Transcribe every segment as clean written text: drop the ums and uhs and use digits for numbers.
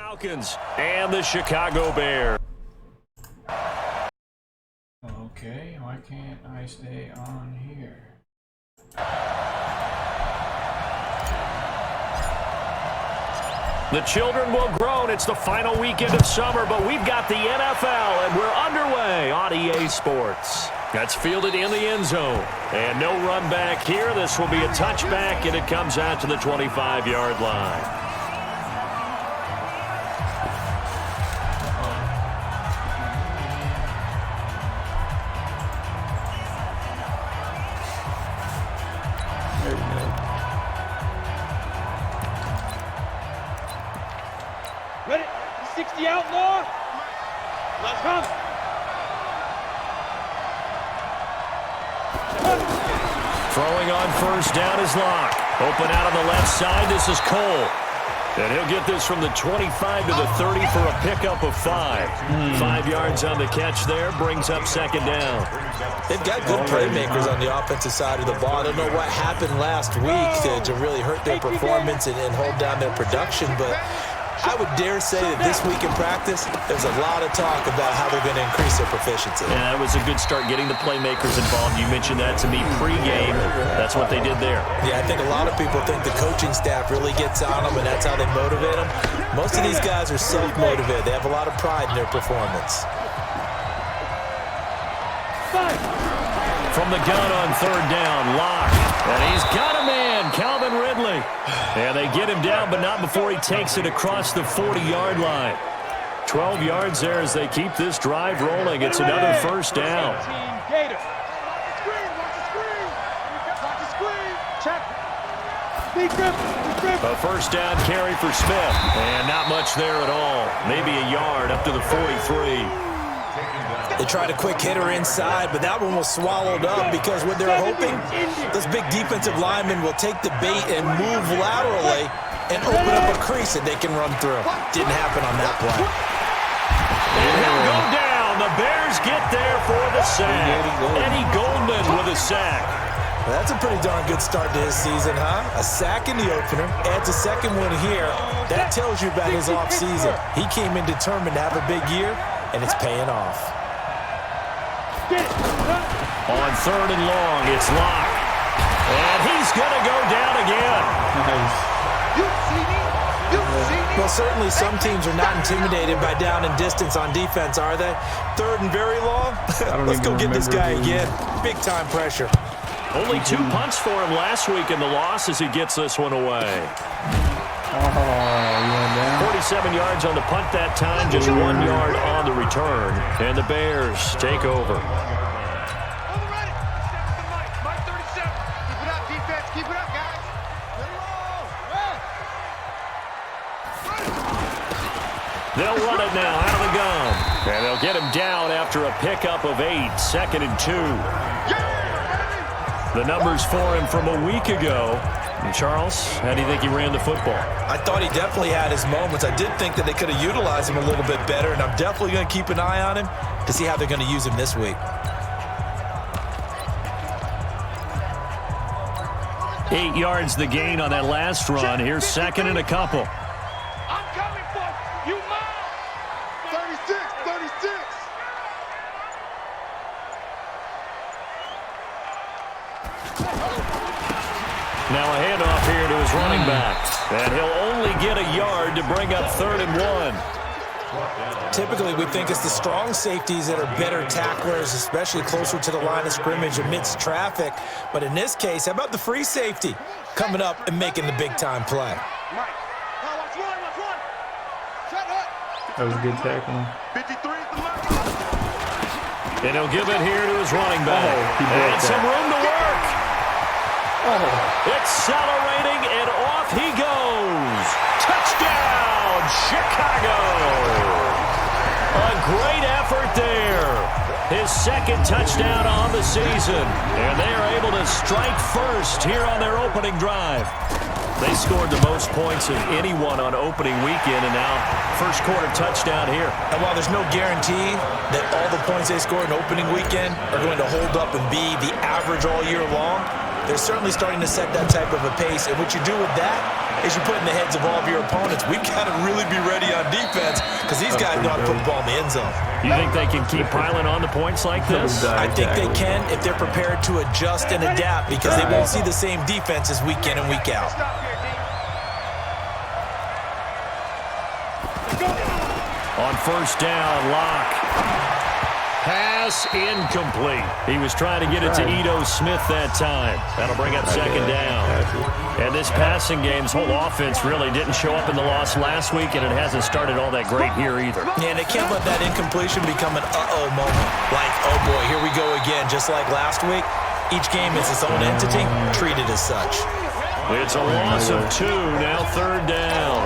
Falcons and the Chicago Bears. Okay, why can't I stay on here? The children will groan. It's the final weekend of summer, but we've got the NFL, and we're underway on EA Sports. That's fielded in the end zone. And no run back here. This will be a touchback, and it comes out to the 25-yard line. Ready? 60 outlaw. Let's come. Throwing on first down is Locke. Open out on the left side. This is Cole. And he'll get this from the 25 to the 30 for a pickup of 5. 5 yards on the catch there. Brings up second down. They've got good playmakers on the offensive side of the ball. I don't know what happened last week to really hurt their performance and hold down their production, but I would dare say that this week in practice, there's a lot of talk about how they're going to increase their proficiency. Yeah, that was a good start getting the playmakers involved. You mentioned that to me pregame. That's what they did there. Yeah, I think a lot of people think the coaching staff really gets on them, and that's how they motivate them. Most of these guys are self-motivated. They have a lot of pride in their performance. From the gun on third down, Locke. And he's got a man, Calvin Ridley. And they get him down, but not before he takes it across the 40-yard line. 12 yards there as they keep this drive rolling. It's another first down. A first down carry for Smith. And not much there at all. Maybe a yard up to the 43. They tried a quick hitter inside, but that one was swallowed up because what they're hoping, those big defensive linemen will take the bait and move laterally and open up a crease that they can run through. Didn't happen on that play. And he'll go down. The Bears get there for the sack. Eddie Goldman with a sack. Well, that's a pretty darn good start to his season, huh? A sack in the opener, adds a second one here. That tells you about his offseason. He came in determined to have a big year, and it's paying off. On third and long, it's Locke. And he's going to go down again. Well, certainly some teams are not intimidated by down and distance on defense, are they? Third and very long? Let's go get this guy again. Big-time pressure. Only 2 punts for him last week in the loss as he gets this one away. 47 yards on the punt that time, just 1 yard on the return. And the Bears take over. They'll run it now out of the gun. And they'll get him down after a pickup of 8, 2nd and 2. The numbers for him from a week ago. And Charles, how do you think he ran the football? I thought he definitely had his moments. I did think that they could have utilized him a little bit better, and I'm definitely going to keep an eye on him to see how they're going to use him this week. 8 yards the gain on that last run. Here's second and a couple. I'm coming for you, Mom. 36, 36. Now a handoff here to his running back. And he'll only get a yard to bring up 3rd and 1. Typically, we think it's the strong safeties that are better tacklers, especially closer to the line of scrimmage amidst traffic. But in this case, how about the free safety coming up and making the big-time play? That was a good tackle. 53 is the mark. And he'll give it here to his running back. He broke And some that. room to work. Accelerating, and off he goes. Touchdown, Chicago. A great effort there. His 2nd touchdown on the season. And they are able to strike first here on their opening drive. They scored the most points of anyone on opening weekend, and now first quarter touchdown here. And while there's no guarantee that all the points they score in opening weekend are going to hold up and be the average all year long, they're certainly starting to set that type of a pace. And what you do with that is you put in the heads of all of your opponents, we've got to really be ready on defense because these guys know how to put the ball in the end zone. You think they can keep piling on the points like this? I think they can if they're prepared to adjust and adapt because they won't see the same defenses week in and week out. On first down, Locke. Pass incomplete. He was trying to get it to Ito Smith that time. That'll bring up second down. And this passing game's whole offense really didn't show up in the loss last week, and it hasn't started all that great here either. Yeah, and they can't let that incompletion become an uh-oh moment. Like, oh boy, here we go again. Just like last week, each game is its own entity, treated as such. It's a loss of 2, now third down.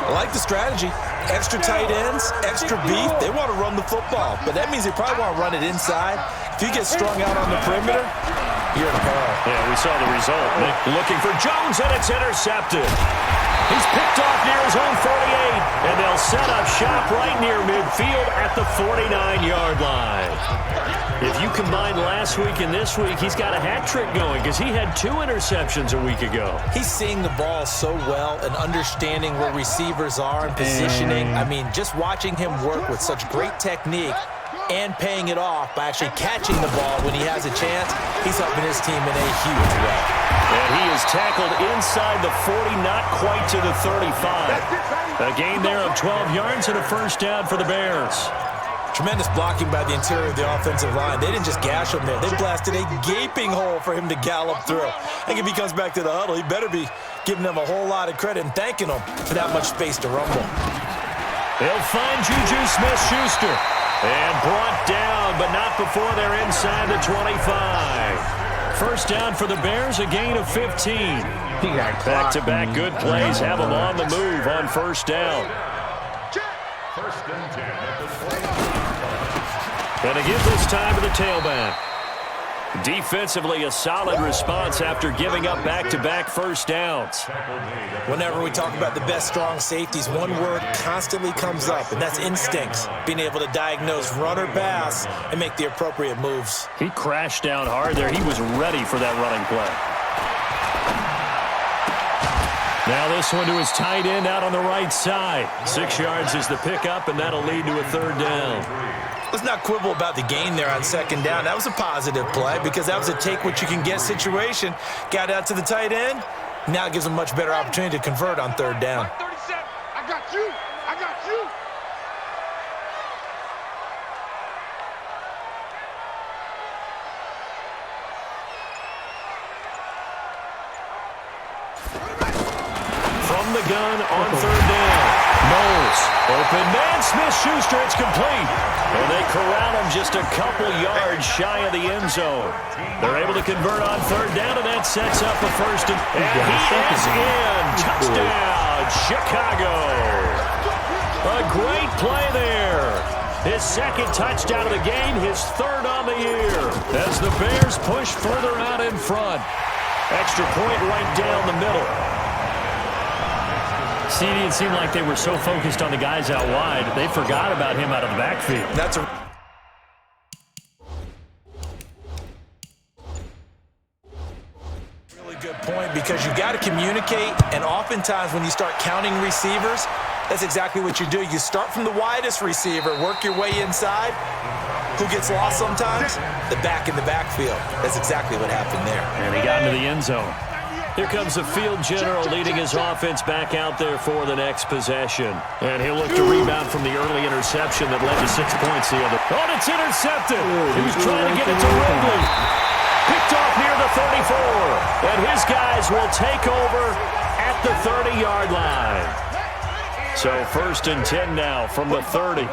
I like the strategy. Extra tight ends, extra beef. They want to run the football, but that means they probably want to run it inside. If you get strung out on the perimeter, you're in peril. Yeah, we saw the result. Nick looking for Jones, and it's intercepted. He's picked off near his own 48, and they'll set up shop right near midfield at the 49-yard line. If you combine last week and this week, he's got a hat trick going because he had 2 interceptions a week ago. He's seeing the ball so well and understanding where receivers are and positioning. I mean, just watching him work with such great technique and paying it off by actually catching the ball when he has a chance, he's helping his team in a huge way. And he is tackled inside the 40, not quite to the 35. A gain there of 12 yards and a first down for the Bears. Tremendous blocking by the interior of the offensive line. They didn't just gash him there. They blasted a gaping hole for him to gallop through. I think if he comes back to the huddle, he better be giving them a whole lot of credit and thanking them for that much space to rumble. They'll find Juju Smith-Schuster. And brought down, but not before they're inside the 25. First down for the Bears, a gain of 15. Back-to-back good plays have them on the move on first down. And again this time to the tailback. Defensively, a solid response after giving up back-to-back first downs. Whenever we talk about the best strong safeties, one word constantly comes up, and that's instincts. Being able to diagnose run or pass and make the appropriate moves. He crashed down hard there. He was ready for that running play. Now this one to his tight end out on the right side. 6 yards is the pickup, and that'll lead to a third down. Let's not quibble about the gain there on second down. That was a positive play because that was a take-what-you-can-get situation. Got out to the tight end. Now it gives them a much better opportunity to convert on third down. 37. I got you. I got you. From the gun on third down. Knowles, open man, Smith-Schuster, it's complete. And they corral him just a couple yards shy of the end zone. They're able to convert on third down, and that sets up a first. And he is in. Touchdown, Chicago. A great play there. His second touchdown of the game, his third on the year. As the Bears push further out in front. Extra point right down the middle. See, it didn't seem like they were so focused on the guys out wide, they forgot about him out of the backfield. That's a really good point because you got to communicate, and oftentimes when you start counting receivers, that's exactly what you do. You start from the widest receiver, work your way inside. Who gets lost sometimes? The back in the backfield. That's exactly what happened there. And he got into the end zone. Here comes the field general leading his offense back out there for the next possession. And he'll look to rebound from the early interception that led to 6 points the other. Oh, and it's intercepted. He was trying to get it to Ridley. Picked off near the 34. And his guys will take over at the 30-yard line. So 1st and 10 now from the 30.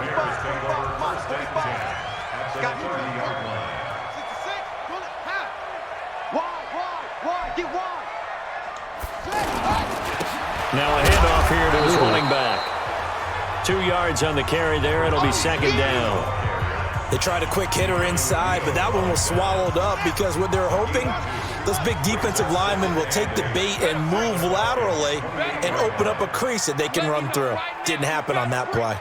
Now a handoff here to his running back. 2 yards on the carry there. It'll be second down. They tried a quick hitter inside, but that one was swallowed up because what they're hoping, those big defensive linemen will take the bait and move laterally and open up a crease that they can run through. Didn't happen on that play.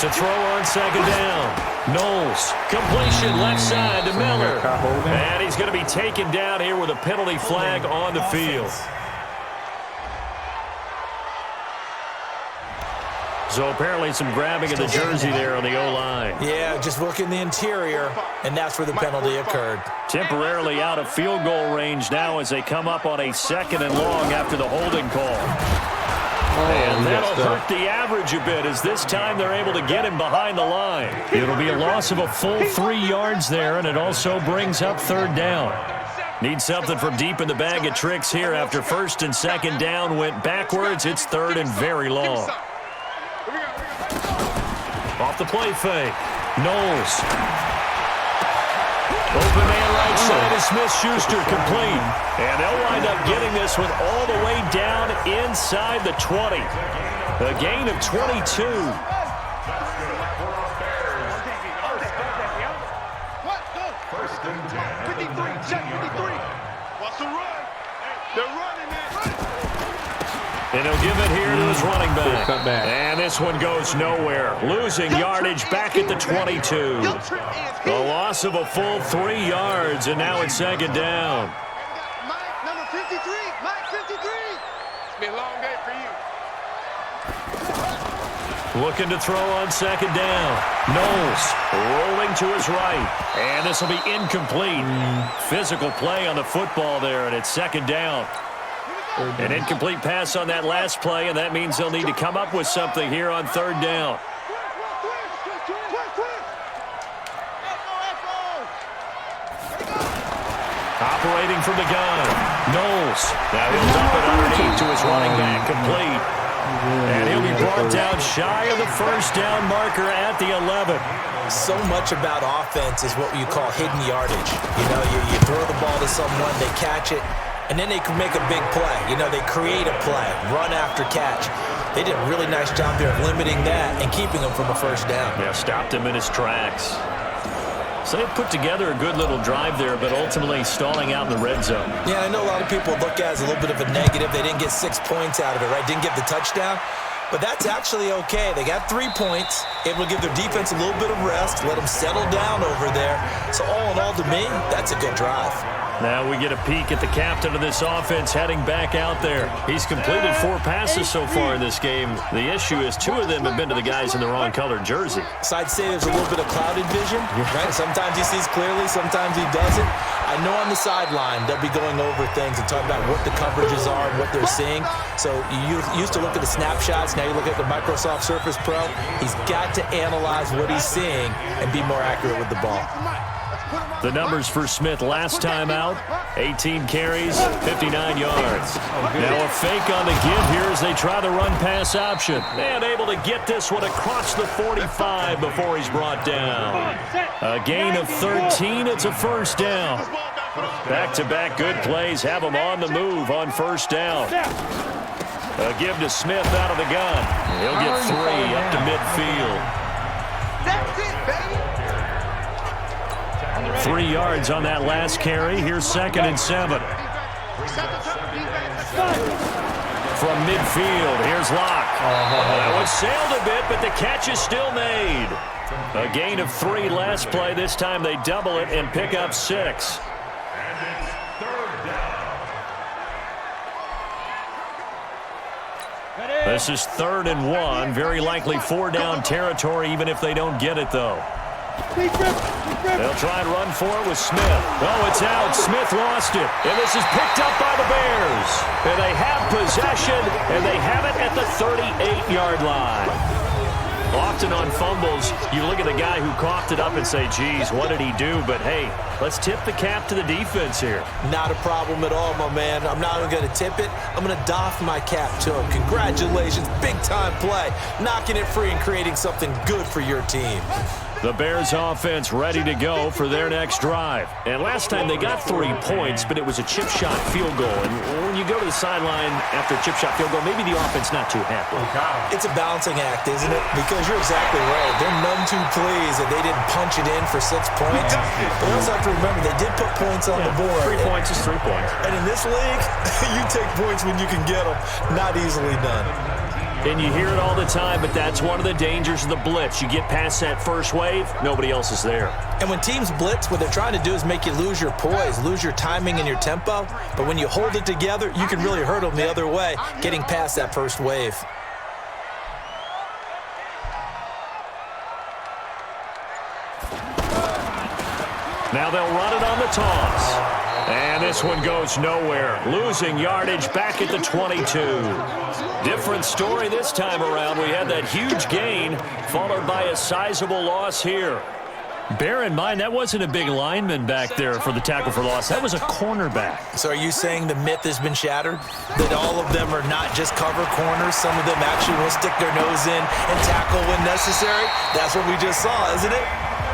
To throw on second down. Knowles, completion left side to Miller. And he's going to be taken down here with a penalty flag on the field. So apparently some grabbing of the jersey there on the O-line. Yeah, just look in the interior, and that's where the penalty occurred. Temporarily out of field goal range now as they come up on a 2nd and long after the holding call. And that'll hurt the average a bit as this time they're able to get him behind the line. It'll be a loss of a full 3 yards there, and it also brings up 3rd down. Need something from deep in the bag of tricks here after 1st and 2nd down went backwards. It's 3rd and very long. Off the play fake. Knowles. Open man right side is Smith-Schuster complete. And they'll wind up getting this one all the way down inside the 20. A gain of 22. First and 10. 53, check 53. What's the run? They're running, man. And he'll give it here to his running back. And this one goes nowhere. Losing yardage back at the 22. A loss of a full 3 yards, and now it's 2nd down. Mike, number 53. Mike, 53. It's been a long day for you. Looking to throw on 2nd down. Knowles rolling to his right. And this will be incomplete. Physical play on the football there, and it's 2nd down. An incomplete pass on that last play, and that means they'll need to come up with something here on 3rd down. Operating from the gun. Knowles. Now he'll dump it underneath to his running back, complete. And he'll be brought down shy of the 1st down marker at the 11. So much about offense is what you call hidden yardage. You know, you throw the ball to someone, they catch it, and then they can make a big play. You know, they create a play, run after catch. They did a really nice job there of limiting that and keeping him from a 1st down. Yeah, stopped him in his tracks. So they put together a good little drive there, but ultimately stalling out in the red zone. Yeah, I know a lot of people look at it as a little bit of a negative. They didn't get 6 points out of it, right? Didn't get the touchdown. But that's actually okay. They got 3 points. Able to give their defense a little bit of rest, let them settle down over there. So all in all, to me, that's a good drive. Now we get a peek at the captain of this offense heading back out there. He's completed 4 passes so far in this game. The issue is 2 of them have been to the guys in the wrong colored jersey. So I'd say there's a little bit of clouded vision, right? Sometimes he sees clearly, sometimes he doesn't. I know on the sideline they'll be going over things and talking about what the coverages are and what they're seeing. So you used to look at the snapshots, now you look at the Microsoft Surface Pro. He's got to analyze what he's seeing and be more accurate with the ball. The numbers for Smith last time out, 18 carries, 59 yards. Now a fake on the give here as they try the run-pass option. And able to get this one across the 45 before he's brought down. A gain of 13, it's a 1st down. Back-to-back good plays have him on the move on 1st down. A give to Smith out of the gun. He'll get 3 up to midfield. That's it, baby. 3 yards on that last carry. Here's 2nd and 7. From midfield, here's Locke. That one sailed a bit, but the catch is still made. A gain of 3 last play. This time they double it and pick up 6. This is 3rd and 1. Very likely 4-down territory, even if they don't get it, though. They'll try and run for it with Smith. Oh, it's out. Smith lost it. And this is picked up by the Bears. And they have possession, and they have it at the 38-yard line. Often on fumbles, you look at the guy who coughed it up and say, geez, what did he do? But, hey, let's tip the cap to the defense here. Not a problem at all, my man. I'm not even going to tip it. I'm going to doff my cap to him. Congratulations. Big-time play. Knocking it free and creating something good for your team. The Bears offense ready to go for their next drive. And last time they got 3 points, but it was a chip shot field goal. And when you go to the sideline after a chip shot field goal, maybe the offense not too happy. It's a balancing act, isn't it? Because you're exactly right. They're none too pleased that they didn't punch it in for 6 points. But you also have to remember, they did put points on the board. 3 points is 3 points. And in this league, you take points when you can get them. Not easily done. And you hear it all the time, but that's one of the dangers of the blitz. You get past that first wave, nobody else is there. And when teams blitz, what they're trying to do is make you lose your poise, lose your timing and your tempo. But when you hold it together, you can really hurt them the other way, getting past that first wave. Now they'll run it on the toss. And this one goes nowhere. Losing yardage back at the 22. Different story this time around. We had that huge gain followed by a sizable loss here. Bear in mind, that wasn't a big lineman back there for the tackle for loss. That was a cornerback. So are you saying the myth has been shattered? That all of them are not just cover corners? Some of them actually will stick their nose in and tackle when necessary? That's what we just saw, isn't it?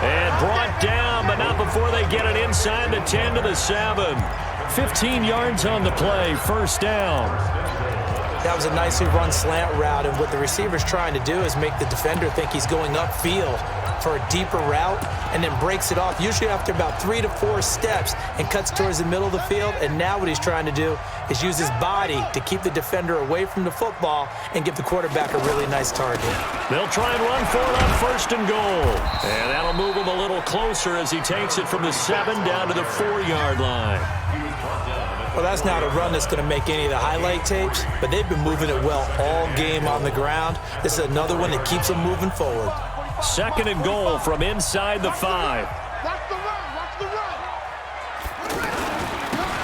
And brought down, but not before they get it inside the 10 to the 7. 15 yards on the play, first down. That was a nicely run slant route, and what the receiver's trying to do is make the defender think he's going upfield for a deeper route and then breaks it off, usually after about 3 to 4 steps, and cuts towards the middle of the field. And now what he's trying to do is use his body to keep the defender away from the football and give the quarterback a really nice target. They'll try and run for it on first and goal. And that'll move him a little closer as he takes it from the 7 down to the 4-yard line. Well, that's not a run that's going to make any of the highlight tapes, but they've been moving it well all game on the ground. This is another one that keeps them moving forward. Second and goal from inside the 5. Watch the run. Watch the run.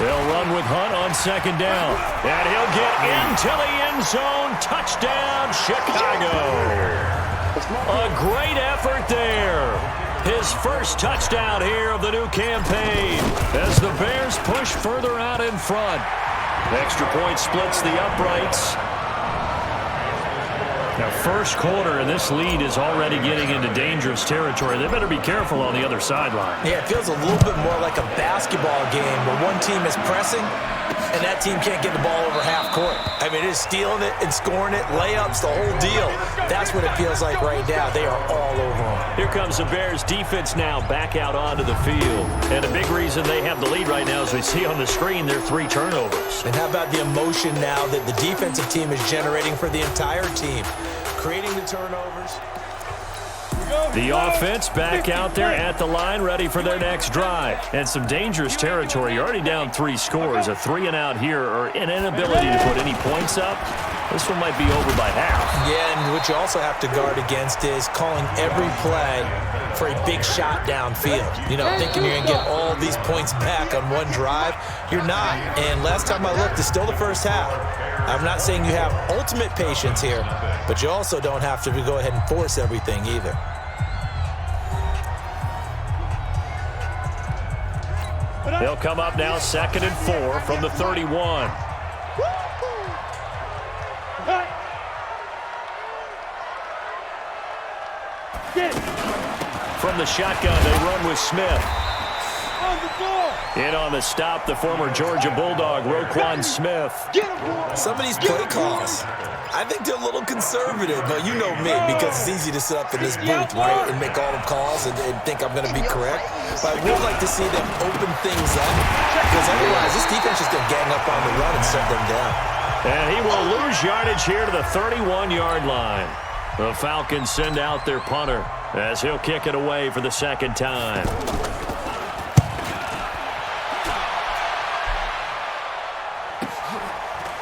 They'll run with Hunt on second down. And he'll get into the end zone. Touchdown, Chicago. A great effort there. His first touchdown here of the new campaign as the Bears push further out in front. Extra point splits the uprights. Now, first quarter, and this lead is already getting into dangerous territory. They better be careful on the other sideline. Yeah, it feels a little bit more like a basketball game where one team is pressing and that team can't get the ball over half court. I mean, it is stealing it and scoring it, layups, the whole deal. That's what it feels like right now. They are all over them. Here comes the Bears defense now back out onto the field. And a big reason they have the lead right now, as we see on the screen, their 3 turnovers. And how about the emotion now that the defensive team is generating for the entire team, creating the turnovers? The offense back out there at the line, ready for their next drive. And some dangerous territory. You're already down 3 scores. A 3-and-out here, or an inability to put any points up. This one might be over by half. Yeah, and what you also have to guard against is calling every play for a big shot downfield. You know, thinking you're going to get all these points back on one drive. You're not. And last time I looked, it's still the first half. I'm not saying you have ultimate patience here, but you also don't have to go ahead and force everything either. They'll come up now, 2nd and 4 from the 31. From the shotgun, they run with Smith. In on the stop, the former Georgia Bulldog, Roquan Smith. Some of these play calls, I think they're a little conservative, but you know me, because it's easy to sit up in this booth, right, and make all the calls and think I'm going to be correct. But I would like to see them open things up, because otherwise this defense is going to gang up on the run and shut them down. And he will lose yardage here to the 31-yard line. The Falcons send out their punter as he'll kick it away for the 2nd time.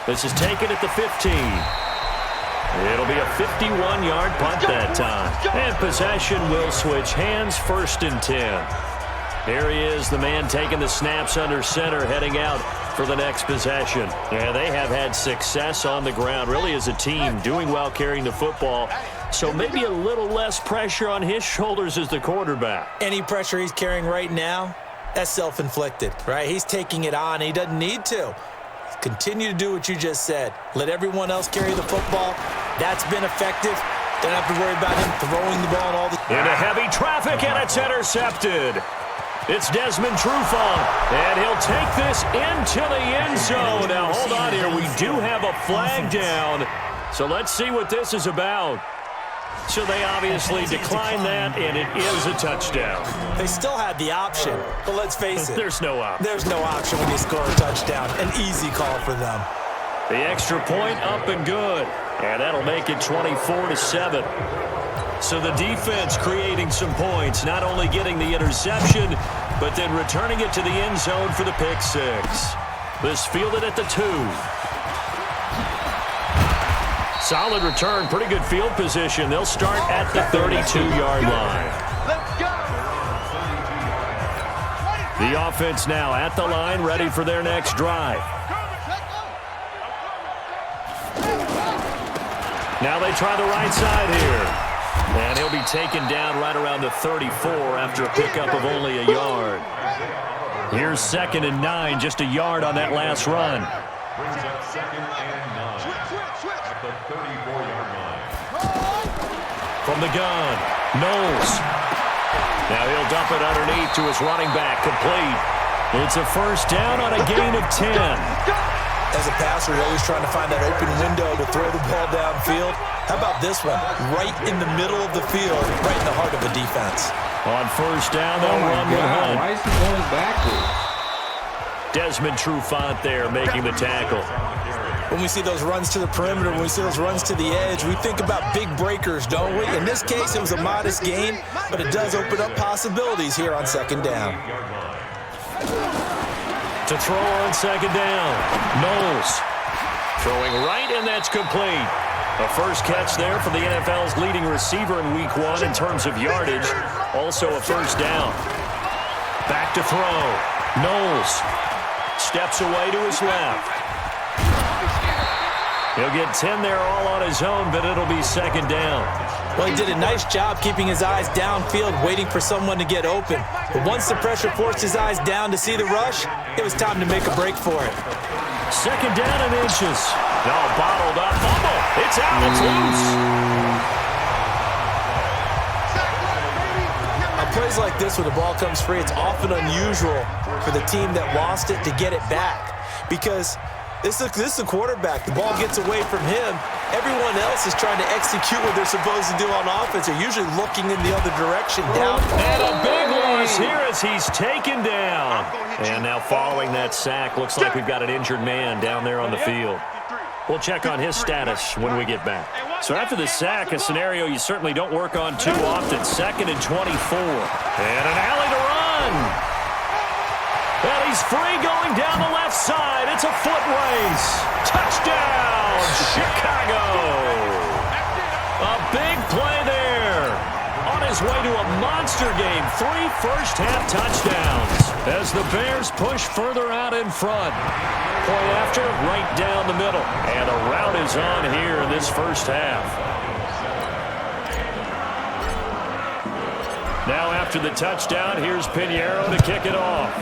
This is taken at the 15. It'll be a 51-yard punt that time. And possession will switch hands, 1st and 10. Here he is, the man taking the snaps under center, heading out for the next possession. Yeah, they have had success on the ground, really as a team, doing well carrying the football. So maybe a little less pressure on his shoulders as the quarterback. Any pressure he's carrying right now, that's self-inflicted, right? He's taking it on. He doesn't need to. Continue to do what you just said. Let everyone else carry the football. That's been effective. Don't have to worry about him throwing the ball all the time. Into heavy traffic, and it's intercepted. It's Desmond Trufant, and he'll take this into the end zone. Now, hold on here. We do have a flag down, so let's see what this is about. So they obviously declined that, and it is a touchdown. They still had the option, but let's face it. There's no option. There's no option when you score a touchdown. An easy call for them. The extra point up and good. And that'll make it 24-7. So the defense creating some points, not only getting the interception, but then returning it to the end zone for the pick six. This fielded at the 2. Solid return, pretty good field position. They'll start at the 32-yard line. Let's go. The offense now at the line, ready for their next drive. Now they try the right side here. And he'll be taken down right around the 34 after a pickup of only a yard. Here's 2nd and 9, just a yard on that last run. Brings up 2nd and 9 at the 34-yard line. From the gun, Knowles. Now he'll dump it underneath to his running back, complete. It's a first down on a gain of 10. As a passer, you're always trying to find that open window to throw the ball downfield. How about this one? Right in the middle of the field, right in the heart of a defense. On first down, they'll run with Hunt. Why is he going backwards? Desmond Trufant there making the tackle. When we see those runs to the perimeter, when we see those runs to the edge, we think about big breakers, don't we? In this case, it was a modest gain, but it does open up possibilities here on 2nd down. To throw on 2nd down, Knowles. Throwing right, and that's complete. A first catch there for the NFL's leading receiver in Week 1 in terms of yardage. Also a first down. Back to throw. Knowles steps away to his left. He'll get 10 there all on his own, but it'll be 2nd down. Well, he did a nice job keeping his eyes downfield, waiting for someone to get open. But once the pressure forced his eyes down to see the rush, it was time to make a break for it. 2nd down and inches. No, bottled up. Fumble. It's out. It's loose. On plays like this, when the ball comes free, it's often unusual for the team that lost it to get it back. Because this is a quarterback. The ball gets away from him. Everyone else is trying to execute what they're supposed to do on offense. They're usually looking in the other direction down. And a big loss here as he's taken down. And now following that sack, looks like we've got an injured man down there on the field. We'll check on his status when we get back. So after the sack, a scenario you certainly don't work on too often. 2nd and 24. And an alley to run. Well, he's free going down the left side. It's a foot race. Touchdown, Chicago. A big play there. On his way to a monster game. 3 first-half touchdowns as the Bears push further out in front. Point after, right down the middle. And a rout is on here in this first half. Now after the touchdown, here's Pinheiro to kick it off.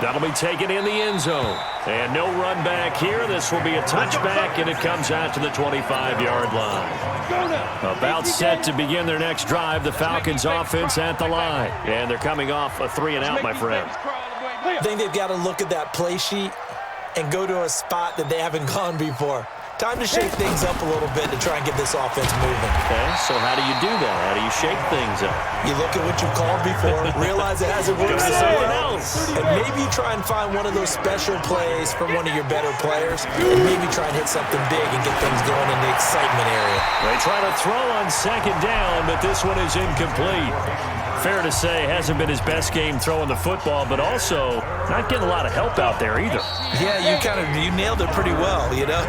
That'll be taken in the end zone. And no run back here. This will be a touchback, and it comes out to the 25-yard line. About set to begin their next drive. The Falcons offense at the line. And they're coming off a 3-and-out, my friend. I think they've got to look at that play sheet and go to a spot that they haven't gone before. Time to shake things up a little bit to try and get this offense moving. Okay, so how do you do that? How do you shake things up? You look at what you've called before, realize it hasn't worked for someone else, and maybe you try and find one of those special plays from one of your better players, and maybe try and hit something big and get things going in the excitement area. They try to throw on 2nd down, but this one is incomplete. Fair to say, hasn't been his best game throwing the football, but also not getting a lot of help out there either. Yeah, you nailed it pretty well, you know.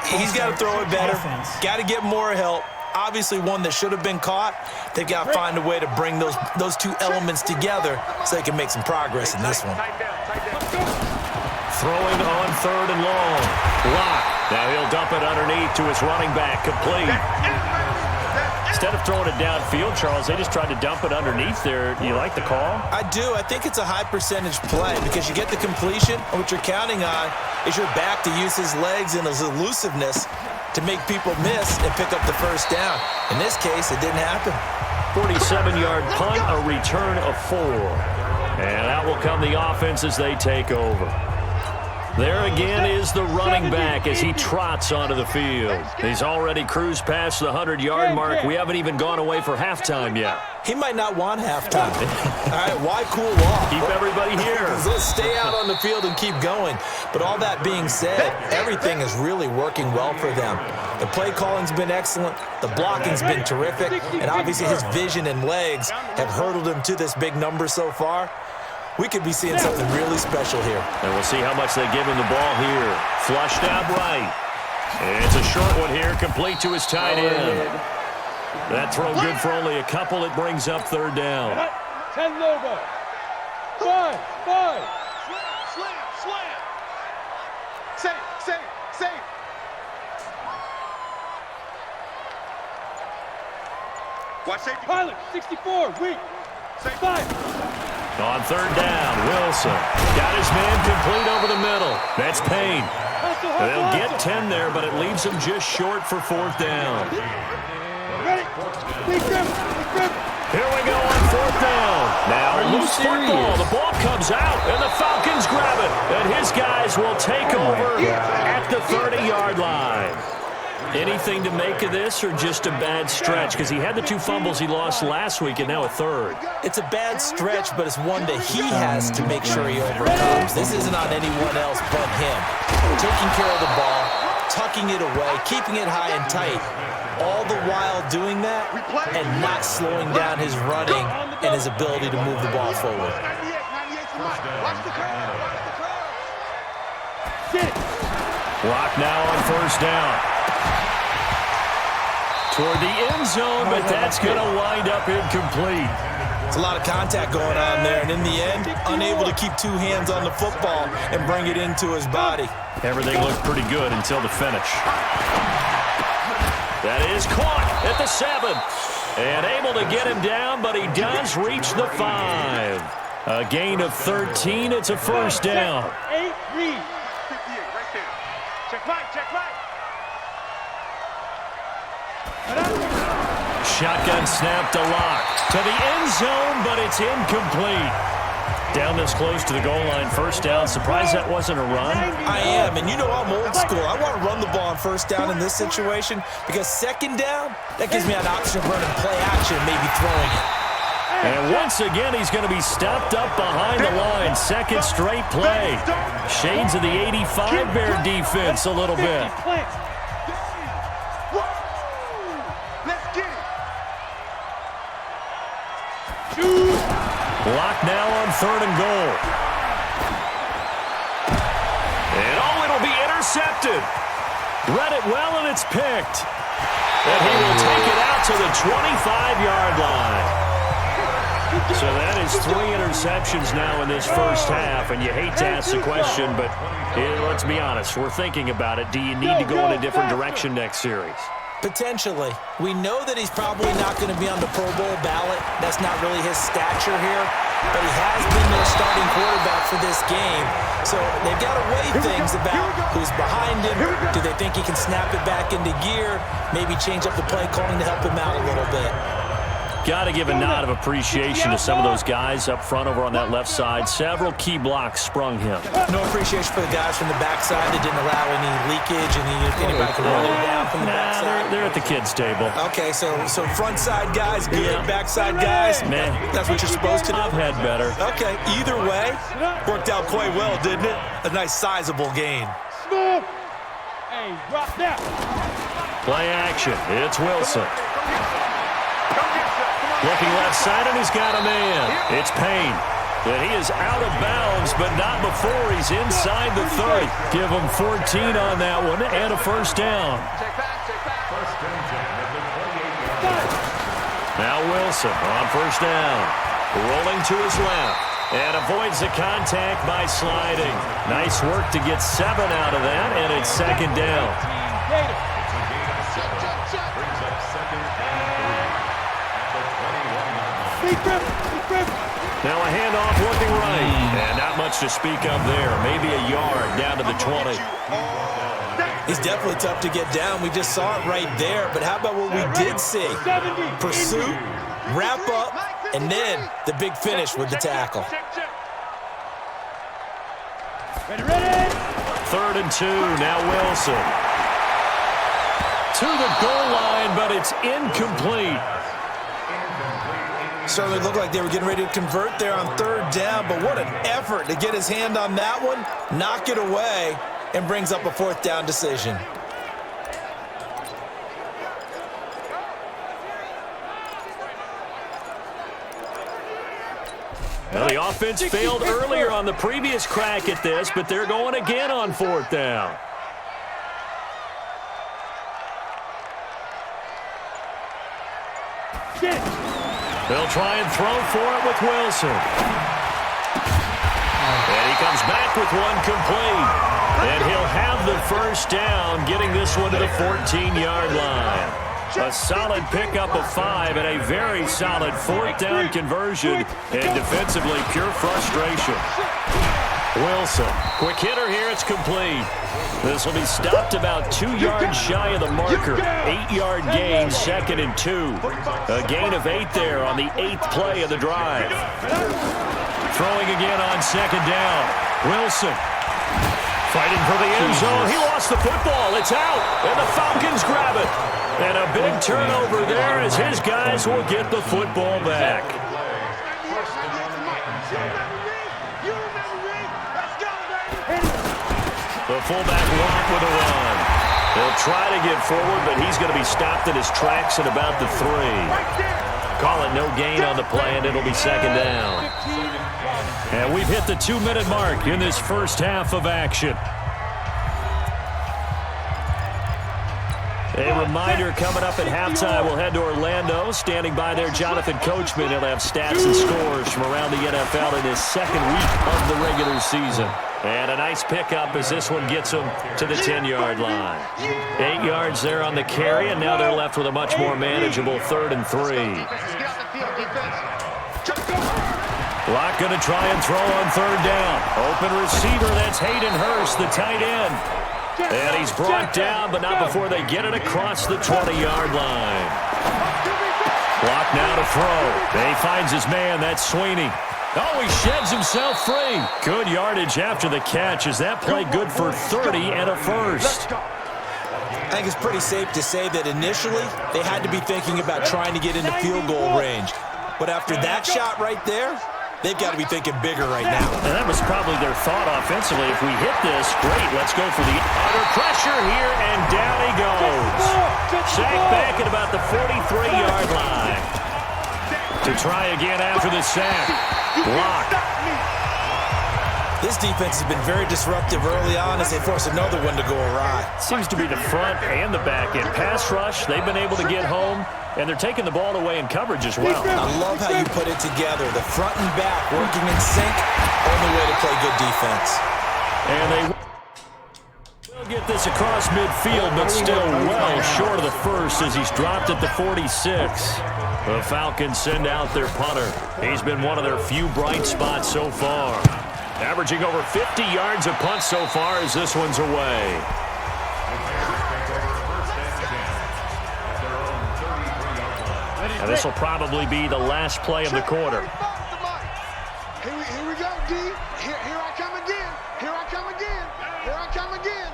He's got to throw it better, got to get more help. Obviously one that should have been caught. They've got to find a way to bring those two elements together so they can make some progress in this one. Throwing on 3rd and long. Lock. Now he'll dump it underneath to his running back, complete. Instead of throwing it downfield, Charles, they just tried to dump it underneath there. You like the call? I do. I think it's a high percentage play because you get the completion, and what you're counting on is your back to use his legs and his elusiveness to make people miss and pick up the first down. In this case, it didn't happen. 47-yard punt, a return of 4. And out will come the offense as they take over. There again is the running back as he trots onto the field. He's already cruised past the 100-yard mark. We haven't even gone away for halftime yet. He might not want halftime. All right, why cool off? Keep everybody here. Let's stay out on the field and keep going. But all that being said, everything is really working well for them. The play calling's been excellent. The blocking's been terrific. And obviously his vision and legs have hurdled him to this big number so far. We could be seeing something really special here. And we'll see how much they give him the ball here. Flushed out right. And it's a short one here, complete to his tight end. That throw good for only a couple. It brings up third down. 10 logo. 5. Slam. Save. Watch safety. Pilot, 64, weak. 5. On third down, Wilson got his man complete over the middle. That's Payne. They'll get 10 there, but it leaves them just short for fourth down. Ready? Big grip. Here we go on fourth down. Now loose football. The ball comes out, and the Falcons grab it. And his guys will take over at the 30-yard line. Anything to make of this or just a bad stretch? Because he had the 2 fumbles he lost last week and now a third. It's a bad stretch, but it's one that he has to make sure he overcomes. This isn't on anyone else but him. Taking care of the ball, tucking it away, keeping it high and tight, all the while doing that and not slowing down his running and his ability to move the ball forward. Watch the curve. Clock now on first down. Toward the end zone, but that's going to wind up incomplete. It's a lot of contact going on there, and in the end, unable to keep 2 hands on the football and bring it into his body. Everything looked pretty good until the finish. That is caught at the 7. And able to get him down, but he does reach the 5. A gain of 13. It's a first down. 8, read. 58 right there. Check right. Shotgun snap to Lock. To the end zone, but it's incomplete. Down this close to the goal line, first down. Surprised that wasn't a run? I am, and you know I'm old school. I want to run the ball on first down in this situation because second down, that gives me an option of running play action, maybe throwing it. And once again, he's going to be stopped up behind the line. Second straight play. Shades of the 85 Bear defense a little bit. Lock now on third and goal. And it'll be intercepted. Read it well, and it's picked. And he will take it out to the 25-yard line. So that is 3 interceptions now in this first half, and you hate to ask the question, but let's be honest, we're thinking about it. Do you need to go in a different direction next series? Potentially. We know that he's probably not going to be on the Pro Bowl ballot. That's not really his stature here. But he has been their starting quarterback for this game. So they've got to weigh things about who's behind him. Do they think he can snap it back into gear? Maybe change up the play calling to help him out a little bit. Got to give a nod of appreciation to some of those guys up front over on that left side. Several key blocks sprung him. No appreciation for the guys from the backside that didn't allow any leakage and anybody can run it down from the backside. They're at the kids' table. Okay, so front side guys good, backside guys, man, that's what you're supposed to do. I've had better. Okay, either way, worked out quite well, didn't it? A nice sizable gain. Smooth. Hey, drop now. Play action. It's Wilson. Looking left side, and he's got a man. It's Payne. And he is out of bounds, but not before he's inside the 30. Give him 14 on that one and a first down. Now Wilson on first down. Rolling to his left. And avoids the contact by sliding. Nice work to get 7 out of that, and it's second down. Now a handoff looking right. And not much to speak of there. Maybe a yard down to the 20. He's definitely tough to get down. We just saw it right there. But how about what we did see? Pursuit, wrap up, and then the big finish with the tackle. Ready. 3rd and 2. Now Wilson. To the goal line, but it's incomplete. Certainly looked like they were getting ready to convert there on 3rd down, but what an effort to get his hand on that one, knock it away, and brings up a 4th down decision. Well, the offense failed earlier on the previous crack at this, but they're going again on 4th down. They'll try and throw for it with Wilson. And he comes back with one complete. And he'll have the 1st down, getting this one to the 14-yard line. A solid pickup of 5 and a very solid 4th down conversion. And defensively, pure frustration. Wilson, quick hitter here, it's complete. This will be stopped about 2 yards shy of the marker. 8-yard gain, 2nd and 2. A gain of 8 there on the 8th play of the drive. Throwing again on 2nd down. Wilson fighting for the end zone. He lost the football. It's out, and the Falcons grab it. And a big turnover there as his guys will get the football back. The fullback Watt with a run. He'll try to get forward, but he's going to be stopped in his tracks at about the 3. Call it no gain on the play, and it'll be 2nd down. And we've hit the 2-minute mark in this first half of action. A reminder coming up at halftime, we'll head to Orlando. Standing by there, Jonathan Coachman. He'll have stats and scores from around the NFL in his 2nd week of the regular season. And a nice pickup as this one gets him to the 10-yard line. 8 yards there on the carry, and now they're left with a much more manageable 3rd and 3. Locke going to try and throw on 3rd down. Open receiver, that's Hayden Hurst, the tight end. And he's brought down, but not before they get it across the 20-yard line. Locke now to throw. He finds his man, that's Sweeney. Oh, he sheds himself free. Good yardage after the catch. Is that play good for 30 and a 1st? I think it's pretty safe to say that initially they had to be thinking about trying to get into field goal range. But after that shot right there, they've got to be thinking bigger right now. And that was probably their thought offensively. If we hit this, great, let's go for the under pressure here, and down he goes. Sacked back at about the 43-yard line. To try again after the sack. Block. This defense has been very disruptive early on as they force another one to go awry. Seems to be the front and the back end. Pass rush, they've been able to get home, and they're taking the ball away in coverage as well. I love how you put it together. The front and back working in sync. Only way to play good defense. And they will get this across midfield, but still well short of the 1st as he's dropped at the 46. The Falcons send out their punter. He's been one of their few bright spots so far. Averaging over 50 yards a punt so far as this one's away. And this will probably be the last play of the quarter. Here we go, D. Here I come again. Here I come again. Here I come again.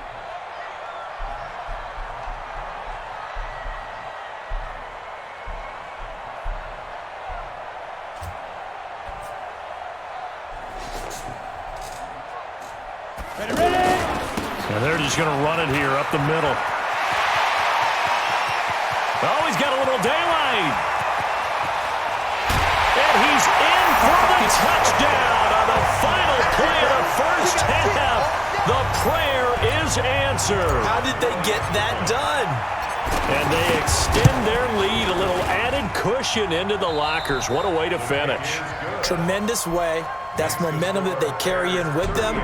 And they're just going to run it here up the middle. Oh, he's got a little daylight. And he's in for the touchdown on the final play of the first half. The prayer is answered. How did they get that done? And they extend their lead, a little added cushion into the lockers. What a way to finish. Tremendous way. That's momentum that they carry in with them.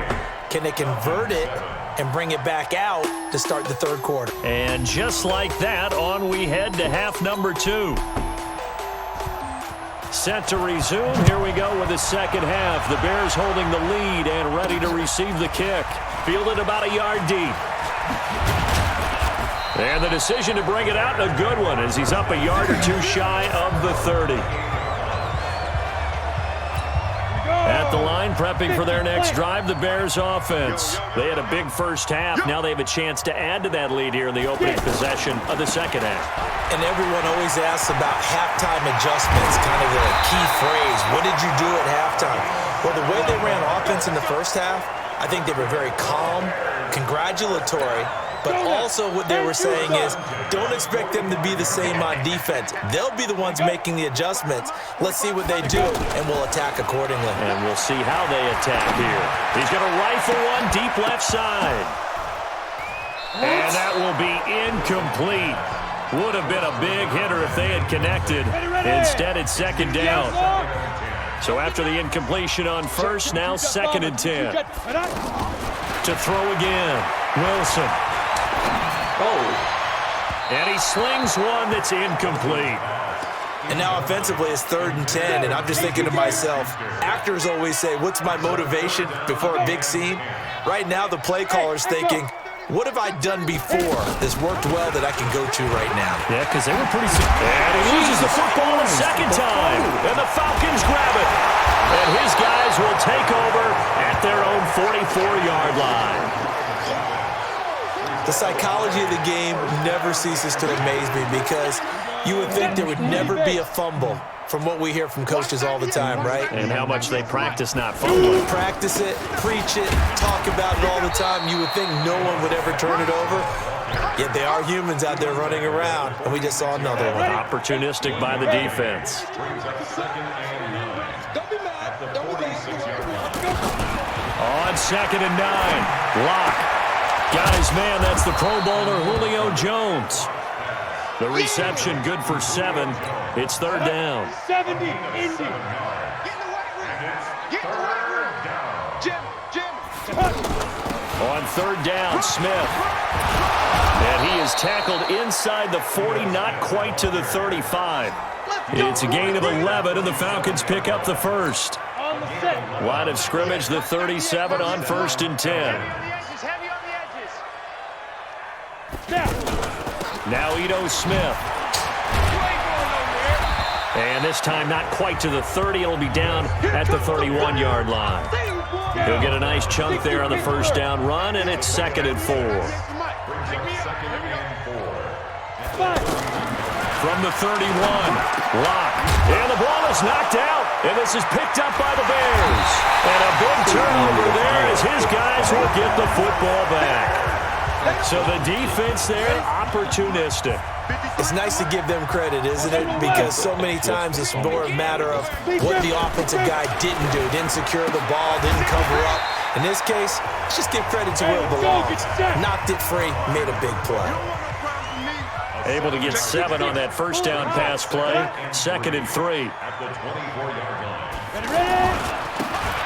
Can they convert it and bring it back out to start the 3rd quarter? And just like that, on we head to half number 2. Set to resume. Here we go with the 2nd half. The Bears holding the lead and ready to receive the kick. Fielded about a yard deep. And the decision to bring it out, a good one, as he's up a yard or two shy of the 30. At the line, prepping for their next drive, the Bears offense. They had a big first half. Now they have a chance to add to that lead here in the opening possession of the second half. And everyone always asks about halftime adjustments, kind of the key phrase. What did you do at halftime? Well, the way they ran offense in the first half, I think they were very calm, congratulatory, but also what they were saying is don't expect them to be the same on defense. They'll be the ones making the adjustments. Let's see what they do, and we'll attack accordingly. And we'll see how they attack here. He's going to rifle one deep left side. And that will be incomplete. Would have been a big hitter if they had connected. Instead, it's second down. So after the incompletion on first, now second and 10. To throw again, Wilson. And he slings one that's incomplete. And now offensively it's third and 10, and I'm just thinking to myself, actors always say, what's my motivation before a big scene? Right now the play caller's thinking, what have I done before that's worked well that I can go to right now? Yeah, because they were pretty... And he loses the football a second time. And the Falcons grab it. And his guys will take over at their own 44-yard line. The psychology of the game never ceases to amaze me because you would think there would never be a fumble from what we hear from coaches all the time, right? And how much they practice not fumbling. Practice it, preach it, talk about it all the time. You would think no one would ever turn it over. Yet they are humans out there running around, and we just saw another one. Opportunistic by the defense. On second and 9, Locke. Got his man, that's the Pro Bowler Julio Jones. The reception good for 7. It's third down. 70, Indy. Get in the weight room. Get in the weight room. Jim. On third down, Smith. And he is tackled inside the 40, not quite to the 35. It's a gain of 11, and the Falcons pick up the first. Line of scrimmage, the 37 on first and 10. Now Ito Smith. And this time not quite to the 30. It'll be down at the 31-yard line. He'll get a nice chunk there on the first down run, and it's second and 4. From the 31, Locke. And the ball is knocked out, and this is picked up by the Bears. And a big turnover there as his guys will get the football back. So the defense there, opportunistic. It's nice to give them credit, isn't it? Because so many times it's more a matter of what the offensive guy didn't do. Didn't secure the ball, didn't cover up. In this case, let's just give credit to where it belongs. Knocked it free, made a big play. Able to get 7 on that first down pass play. Second and 3.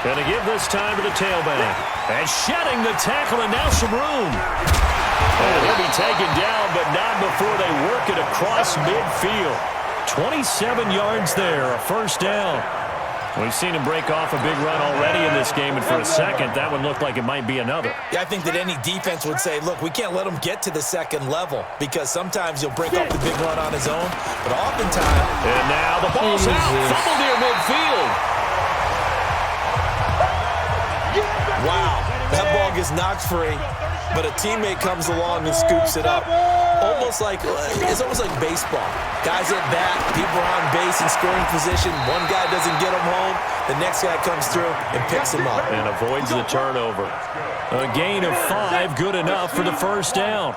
Going to give this time to the tailback. And shedding the tackle, and now some room. And he'll be taken down, but not before they work it across midfield. 27 yards there, a first down. We've seen him break off a big run already in this game, and for a second, that one looked like it might be another. Yeah, I think that any defense would say, look, we can't let him get to the second level because sometimes he'll break off the big run on his own, but oftentimes... And now the ball's out, fumble near midfield. Wow, that ball gets knocked free, but a teammate comes along and scoops it up. It's almost like baseball. Guys at bat, people are on base in scoring position. One guy doesn't get him home, the next guy comes through and picks him up. And avoids the turnover. A gain of 5, good enough for the first down.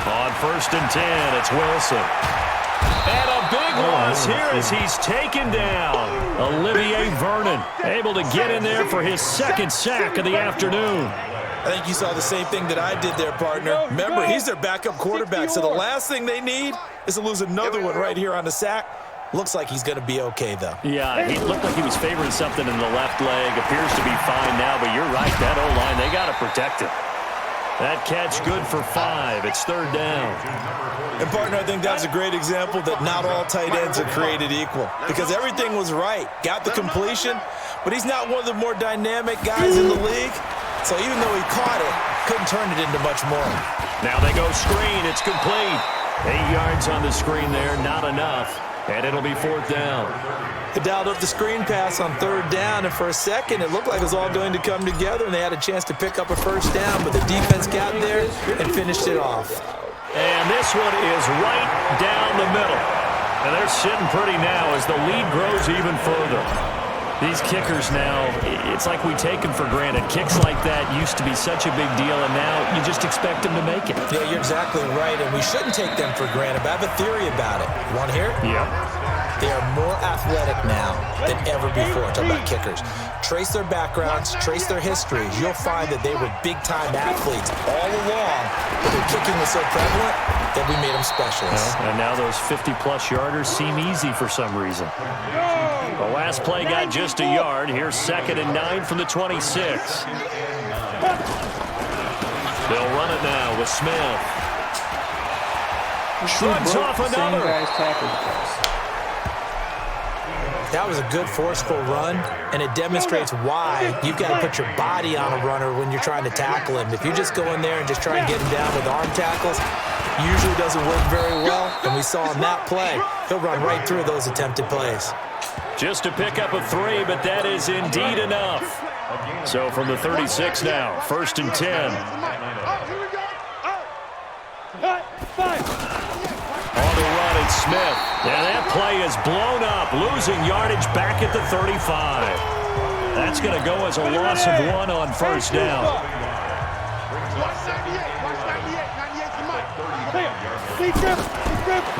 On first and 10, it's Wilson. And a big loss here as he's taken down. Olivier Vernon able to get in there for his second sack of the afternoon. I think you saw the same thing that I did there, partner. Remember, he's their backup quarterback, so the last thing they need is to lose another one right here on the sack. Looks like he's going to be okay, though. Yeah, he looked like he was favoring something in the left leg. Appears to be fine now, but you're right, that O-line, they got to protect him. That catch good for 5. It's third down. And, partner, I think that's a great example that not all tight ends are created equal because everything was right. Got the completion, but he's not one of the more dynamic guys in the league. So even though he caught it, couldn't turn it into much more. Now they go screen. It's complete. 8 yards on the screen there, not enough. And it'll be 4th down. They dialed up the screen pass on 3rd down, and for a second it looked like it was all going to come together, and they had a chance to pick up a 1st down, but the defense got there and finished it off. And this one is right down the middle. And they're sitting pretty now as the lead grows even further. These kickers now, it's like we take them for granted. Kicks like that used to be such a big deal, and now you just expect them to make it. Yeah, you're exactly right, and we shouldn't take them for granted, but I have a theory about it. You want to hear it? Yeah. They are more athletic now than ever before. Talk about kickers. Trace their backgrounds, trace their histories. You'll find that they were big-time athletes all along, but their kicking was so prevalent that we made them specialists. And now those 50-plus yarders seem easy for some reason. The last play got just a yard. Here's 2nd and 9 from the 26. They'll run it now with Smith. Shrugs off another. That was a good forceful run, and it demonstrates why you've got to put your body on a runner when you're trying to tackle him. If you just go in there and just try and get him down with arm tackles, usually doesn't work very well, and we saw in that play, he'll run right through those attempted plays. Just to pick up a 3, but that is indeed enough. So from the 36 now, 1st and 10. On the run, it's Smith. And that play is blown up, losing yardage back at the 35. That's going to go as a loss of 1 on 1st down.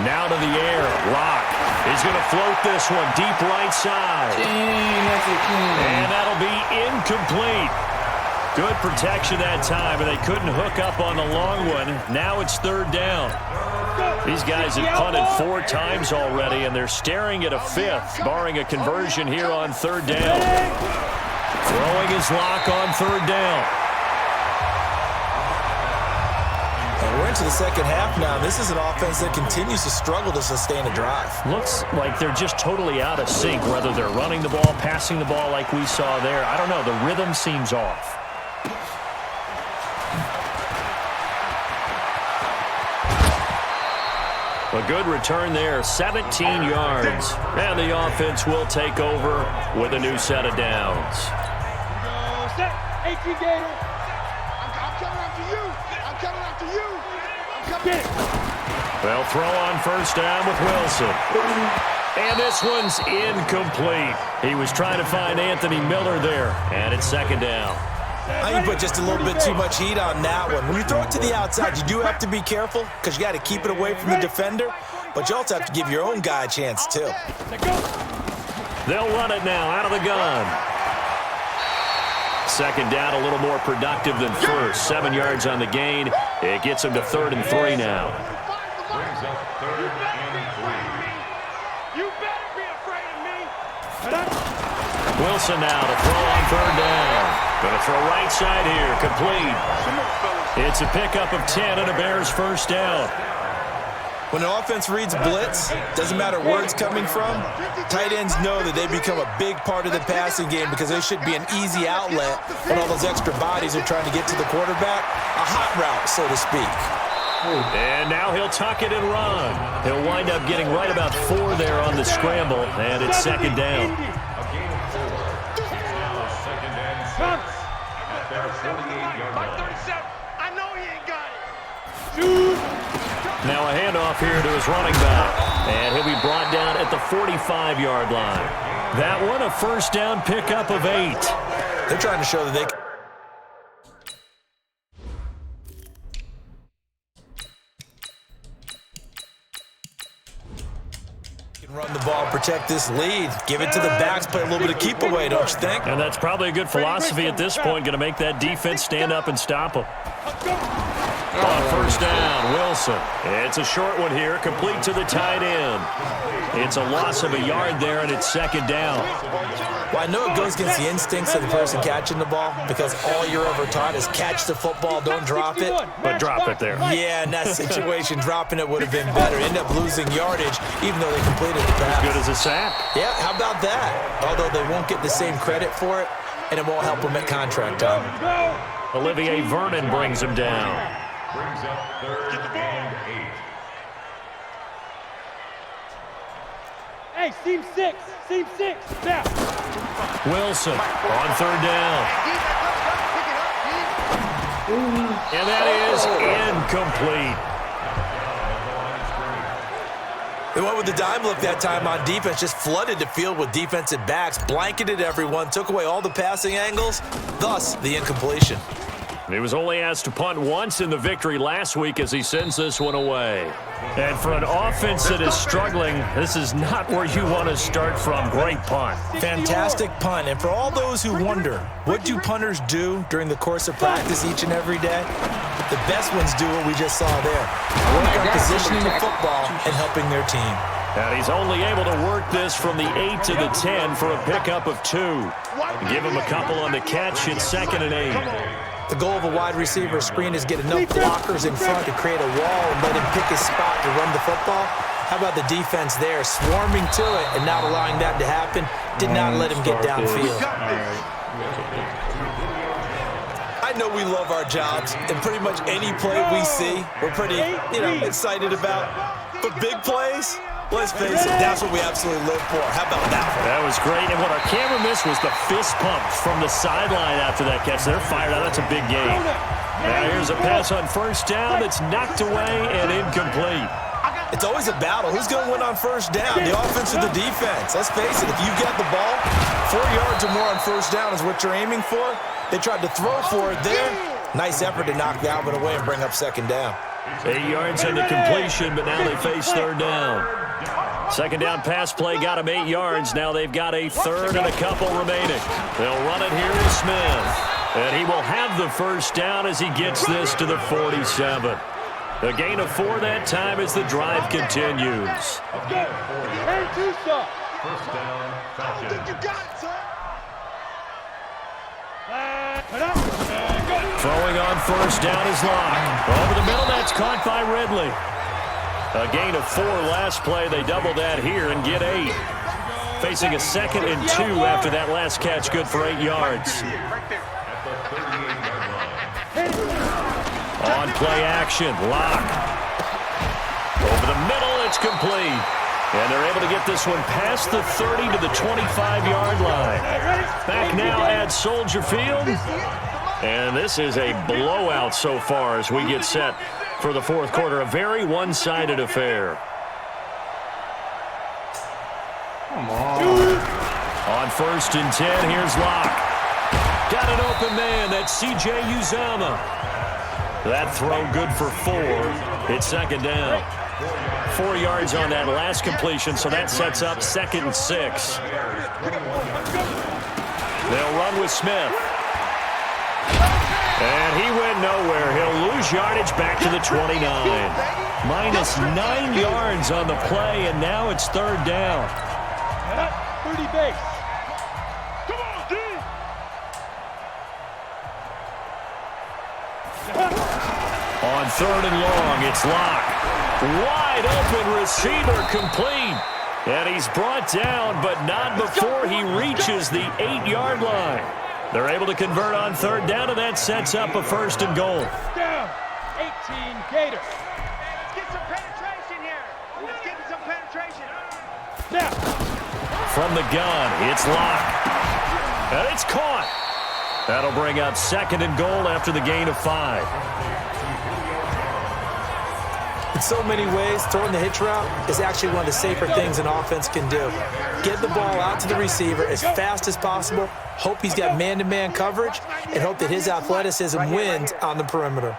Now to the air. Lock. He's going to float this one deep right side. And that'll be incomplete. Good protection that time, and they couldn't hook up on the long one. Now it's 3rd down. These guys have punted 4 times already, and they're staring at a 5th, barring a conversion here on 3rd down. Throwing his Lock on 3rd down. And we're into the second half now. This is an offense that continues to struggle to sustain a drive. Looks like they're just totally out of sync, whether they're running the ball, passing the ball like we saw there. I don't know. The rhythm seems off. A good return there, 17 yards. And the offense will take over with a new set of downs. Set. 18 Gator. I'm coming after you. I'm coming after you. I'm coming. Get it. They'll throw on 1st down with Wilson. And this one's incomplete. He was trying to find Anthony Miller there. And it's 2nd down. I think you put just a little bit too much heat on that one. When you throw it to the outside, you do have to be careful because you got to keep it away from the defender, but you also have to give your own guy a chance too. They'll run it now out of the gun. 2nd down, a little more productive than 1st. 7 yards on the gain. It gets them to 3rd and 3 now. Brings up 3rd and 3. You better be afraid of me. Wilson now to throw on 3rd down. Going to throw right side here, complete. It's a pickup of 10 and a Bears 1st down. When an offense reads blitz, doesn't matter where it's coming from, tight ends know that they become a big part of the passing game because they should be an easy outlet when all those extra bodies are trying to get to the quarterback. A hot route, so to speak. And now he'll tuck it and run. He'll wind up getting right about 4 there on the scramble, and it's 2nd down. I know he ain't got it. Now a handoff here to his running back. And he'll be brought down at the 45-yard line. That one, a 1st down pickup of 8. They're trying to show that they can run the ball, protect this lead, give it to the backs, play a little bit of keep away, don't you think? And that's probably a good philosophy at this point, going to make that defense stand up and stop them. On 1st down, Wilson. It's a short one here, complete to the tight end. It's a loss of a yard there, and it's 2nd down. Well, I know it goes against the instincts of the person catching the ball because all you're ever taught is catch the football, don't drop it. But drop it there. Yeah, in that situation, dropping it would have been better. End up losing yardage, even though they completed the pass. As good as a sack. Yeah, how about that? Although they won't get the same credit for it, and it won't help them at contract time. Olivier Vernon brings him down. Brings up 3rd and 8. Hey, seam six. Now. Wilson on third down. And that is incomplete. They went with the dime look that time on defense, just flooded the field with defensive backs, blanketed everyone, took away all the passing angles, thus the incompletion. He was only asked to punt once in the victory last week as he sends this one away. And for an offense that is struggling, this is not where you want to start from. Great punt. Fantastic punt. And for all those who wonder, what do punters do during the course of practice each and every day? The best ones do what we just saw there. Work on positioning the football and helping their team. And he's only able to work this from the 8 to the 10 for a pickup of 2. Give him a couple on the catch. It's 2nd and 8. The goal of a wide receiver screen is get enough blockers in front to create a wall and let him pick his spot to run the football. How about the defense there, swarming to it and not allowing that to happen? Did not let him get downfield. I know we love our jobs, and pretty much any play we see, we're pretty, excited about. But big plays, let's face it, that's what we absolutely live for. How about that one? That was great, and what our camera missed was the fist pump from the sideline after that catch. They're fired out. That's a big game. Now here's a pass on first down that's knocked away and incomplete. It's always a battle. Who's going to win on first down, the offense or the defense? Let's face it, if you get the ball, 4 yards or more on first down is what you're aiming for. They tried to throw for it there. Nice effort to knock Galvin away and bring up 2nd down. 8 yards on the completion, but now they face 3rd down. 2nd down pass play got them 8 yards. Now they've got a 3rd and a couple remaining. They'll run it here to Smith. And he will have the first down as he gets this to the 47. A gain of 4 that time as the drive continues. First down, Falcons. You got it, son. Throwing on first down is Locke. Over the middle, that's caught by Ridley. A gain of 4 last play. They double that here and get 8. Facing a 2nd and 2 after that last catch, good for 8 yards. On play action, Locke. Over the middle, it's complete. And they're able to get this one past the 30 to the 25-yard line. Back now at Soldier Field. And this is a blowout so far as we get set for the 4th quarter. A very one-sided affair. Come on. On 1st and 10, here's Locke. Got an open man. That's C.J. Uzomah. That throw good for 4. It's 2nd down. 4 yards on that last completion, so that sets up 2nd and 6. They'll run with Smith. And he went nowhere. He'll lose yardage back to the 29. Minus 9 yards on the play, and now it's 3rd down. 30 base. Come on, D. On 3rd and long, it's Locke. Wide open receiver complete. And he's brought down, but not before he reaches the 8-yard line. They're able to convert on 3rd down, and that sets up a 1st and goal. Down. 18 Gators. Let's get some penetration here. Let's get some penetration. Now. From the gun, it's Locke. And it's caught. That'll bring up 2nd and goal after the gain of 5. In so many ways, throwing the hitch route is actually one of the safer things an offense can do. Get the ball out to the receiver as fast as possible, hope he's got man-to-man coverage, and hope that his athleticism wins on the perimeter.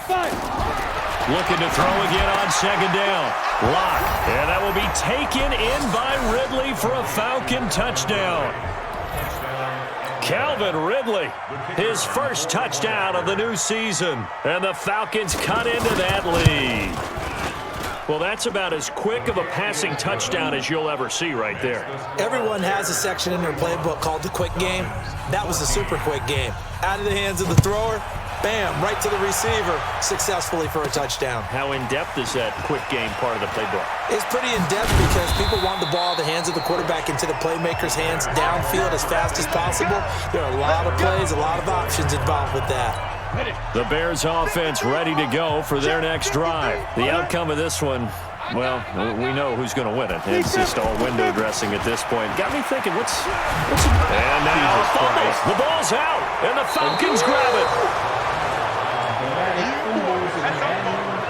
Looking to throw again on 2nd down. Locke. And that will be taken in by Ridley for a Falcon touchdown. Calvin Ridley, his first touchdown of the new season. And the Falcons cut into that lead. Well, that's about as quick of a passing touchdown as you'll ever see right there. Everyone has a section in their playbook called the quick game. That was a super quick game. Out of the hands of the thrower, bam, right to the receiver, successfully for a touchdown. How in-depth is that quick game part of the playbook? It's pretty in-depth because people want the ball out of the hands of the quarterback into the playmaker's hands downfield as fast as possible. There are a lot of plays, a lot of options involved with that. The Bears offense ready to go for their next drive. The outcome of this one, Well, we know who's going to win it. It's just all window dressing at this point. Got me thinking, and now fumbles. The ball's out, and the Falcons grab it.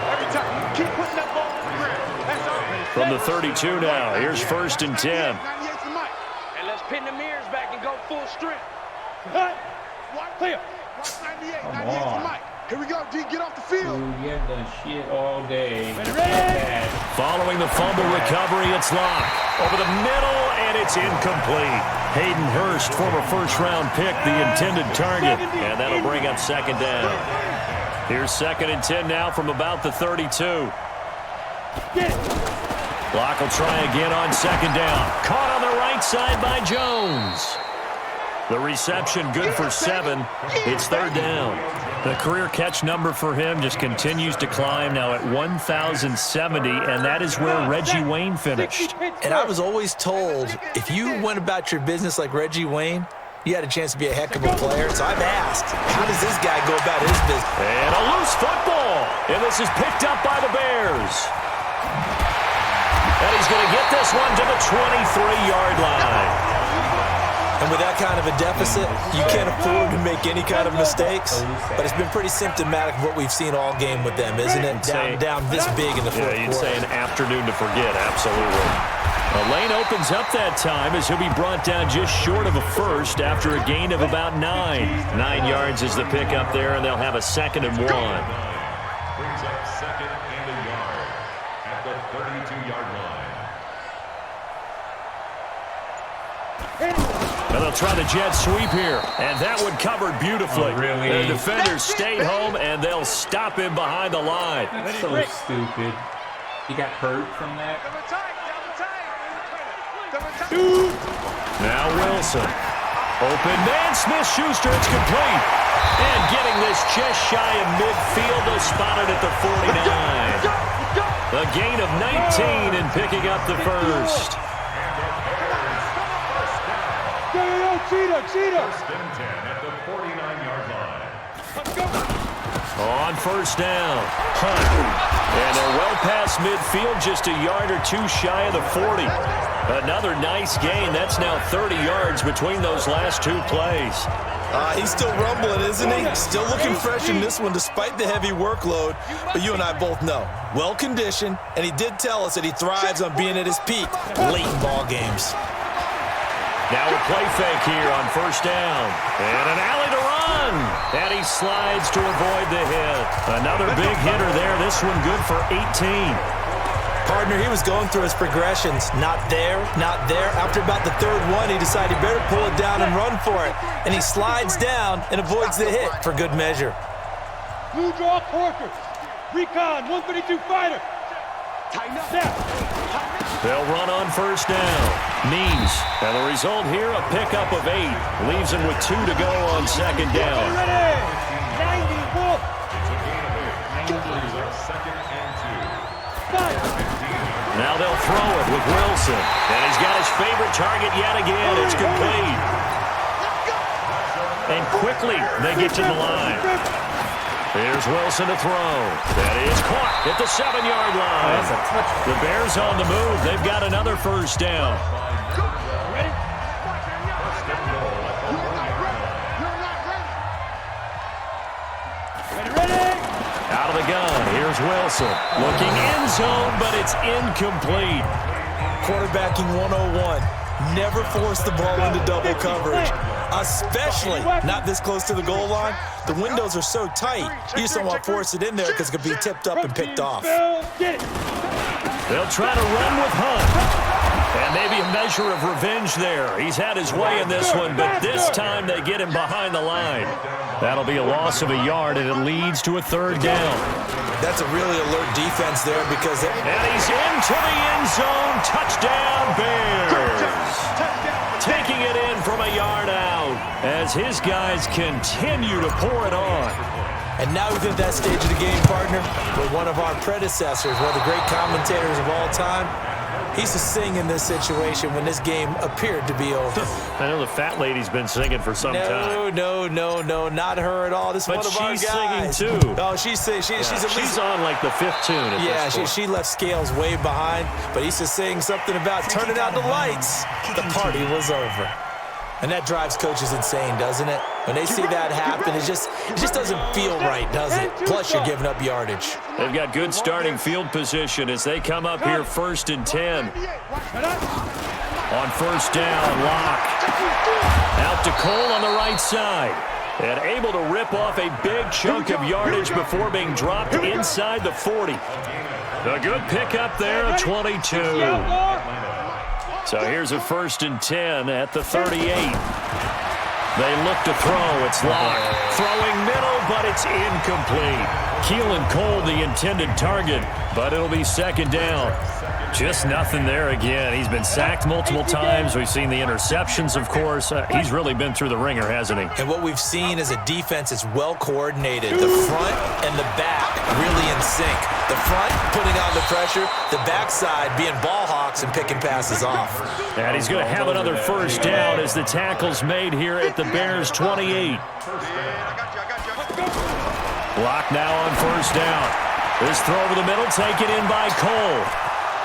Every time. Keep putting that ball on the ground. That's all. From the 32 now, here's 1st and 10. 98's the mic. And let's pin the mirrors back and go full strength. Cut. Clear. Watch 98. Come 98's the on. mic. Here we go, D. Get off the field. You get the shit all day. Ready? Following the fumble recovery, it's Locke. Over the middle, and it's incomplete. Hayden Hurst, former first-round pick, the intended target. And that'll bring up 2nd down. Here's 2nd and 10 now from about the 32. Locke will try again on 2nd down. Caught on the right side by Jones. The reception good for 7. It's 3rd down. The career catch number for him just continues to climb, now at 1,070, and that is where Reggie Wayne finished. And I was always told, if you went about your business like Reggie Wayne, you had a chance to be a heck of a player. So I've asked, how does this guy go about his business? And a loose football, and this is picked up by the Bears. And he's going to get this one to the 23-yard line. And with that kind of a deficit, you can't afford to make any kind of mistakes. But it's been pretty symptomatic of what we've seen all game with them, isn't it? Down this big in the fourth quarter. Yeah, you'd say an afternoon to forget, absolutely. The lane opens up that time as he'll be brought down just short of a first after a gain of about 9. 9 yards is the pickup there, and they'll have a 2nd and 1. Brings up 2nd and a yard at the 32-yard line. And they'll try the jet sweep here, and that one covered beautifully. Oh, really? The defenders stayed home, and they'll stop him behind the line. That's so stupid. He got hurt from that. Double tight. Double tight. Now Wilson. Open man, Smith-Schuster, it's complete. And getting this just shy of midfield, they'll spot it at the 49. A gain of 19 and picking up the first. Cheetah. 1st and 10 at the 49-yard line. On 1st down, Hunt. And they're well past midfield, just a yard or 2 shy of the 40. Another nice gain. That's now 30 yards between those last 2 plays. He's still rumbling, isn't he? Still looking fresh in this one despite the heavy workload. But you and I both know, well-conditioned, and he did tell us that he thrives on being at his peak late in ball games. Now a play fake here on 1st down. And an alley to run. And he slides to avoid the hit. Another big hitter there. This one good for 18. Partner, he was going through his progressions. Not there, not there. After about the 3rd one, he decided he better pull it down and run for it. And he slides down and avoids the hit for good measure. Blue draw Corker. Recon 132 fighter. Snap. They'll run on 1st down. Means. And the result here, a pickup of 8. Leaves him with 2 to go on 2nd down. Ready. 90 Wolf. Brings up 2nd and 2. Now they'll throw it with Wilson. And he's got his favorite target yet again. It's complete. And quickly they get to the line. Here's Wilson to throw. That is caught at the 7-yard line. That's a touchdown. The Bears on the move. They've got another 1st down. Ready. Out of the gun. Here's Wilson. Looking end zone, but it's incomplete. Quarterbacking 101. Never force the ball into double coverage, especially not this close to the goal line. The windows are so tight, you just don't want to force it in there because it could be tipped up and picked off. Get it. They'll try to run with Hunt. And maybe a measure of revenge there. He's had his way in this one, but this time they get him behind the line. That'll be a loss of a yard, and it leads to a 3rd down. That's a really alert defense there because... And he's into the end zone. Touchdown, Bears. Taking it in from a yard out as his guys continue to pour it on. And now we've hit that stage of the game, partner, where one of our predecessors, one of the great commentators of all time, He's to sing in this situation when this game appeared to be over. I know the fat lady's been singing for some time. No, not her at all. This is one of our guys. But she's singing too. Oh, she's at least... She's on like the 5th tune at this point. She left Scales way behind, but he's just saying something about turning out the lights. The party was over. And that drives coaches insane, doesn't it? When they see that happen, it just doesn't feel right, does it? Plus, you're giving up yardage. They've got good starting field position as they come up here 1st and 10. On 1st down, Locke. Out to Cole on the right side. And able to rip off a big chunk of yardage before being dropped inside the 40. A good pickup there at 22. So here's a 1st and 10 at the 38. They look to throw. It's Locke. Throwing middle, but it's incomplete. Keelan Cole, the intended target, but it'll be 2nd down. Just nothing there again. He's been sacked multiple times. We've seen the interceptions, of course. He's really been through the ringer, hasn't he? And what we've seen is a defense that's well coordinated. The front and the back really in sync. The front putting on the pressure, the backside being ball hawks and picking passes off. And he's going to have another 1st down as the tackle's made here at the Bears' 28. Block now on 1st down. This throw over the middle taken in by Cole.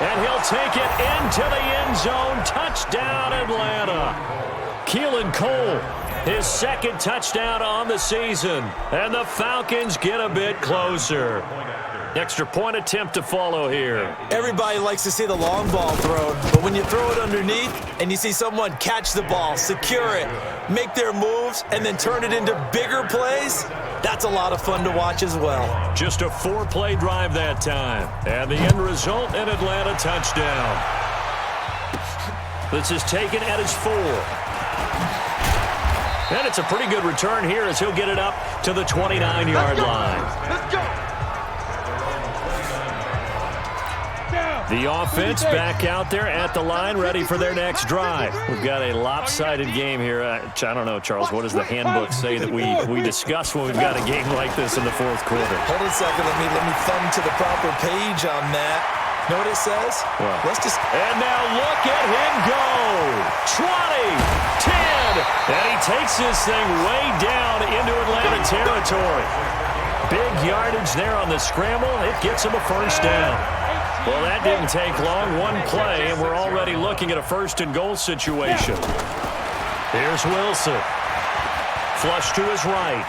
And he'll take it into the end zone. Touchdown, Atlanta. Keelan Cole, his 2nd touchdown on the season. And the Falcons get a bit closer. Extra point attempt to follow here. Everybody likes to see the long ball thrown, but when you throw it underneath and you see someone catch the ball, secure it, make their moves, and then turn it into bigger plays, that's a lot of fun to watch as well. Just a 4-play drive that time. And the end result, an Atlanta touchdown. This is taken at his 4. And it's a pretty good return here as he'll get it up to the 29-yard line. Let's go. The offense back out there at the line, ready for their next drive. We've got a lopsided game here. I don't know, Charles, what does the handbook say that we discuss when we've got a game like this in the 4th quarter? Hold on a second. Let me thumb to the proper page on that. Know what it says? Well, And now look at him go. 20, 10, and he takes this thing way down into Atlanta territory. Big yardage there on the scramble. It gets him a 1st down. Well, that didn't take long. 1 play, and we're already looking at a 1st and goal situation. Here's Wilson. Flush to his right.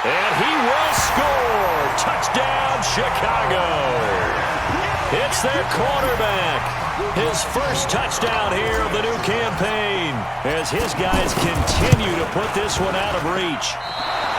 And he will score. Touchdown, Chicago. It's their quarterback. His 1st touchdown here of the new campaign as his guys continue to put this one out of reach.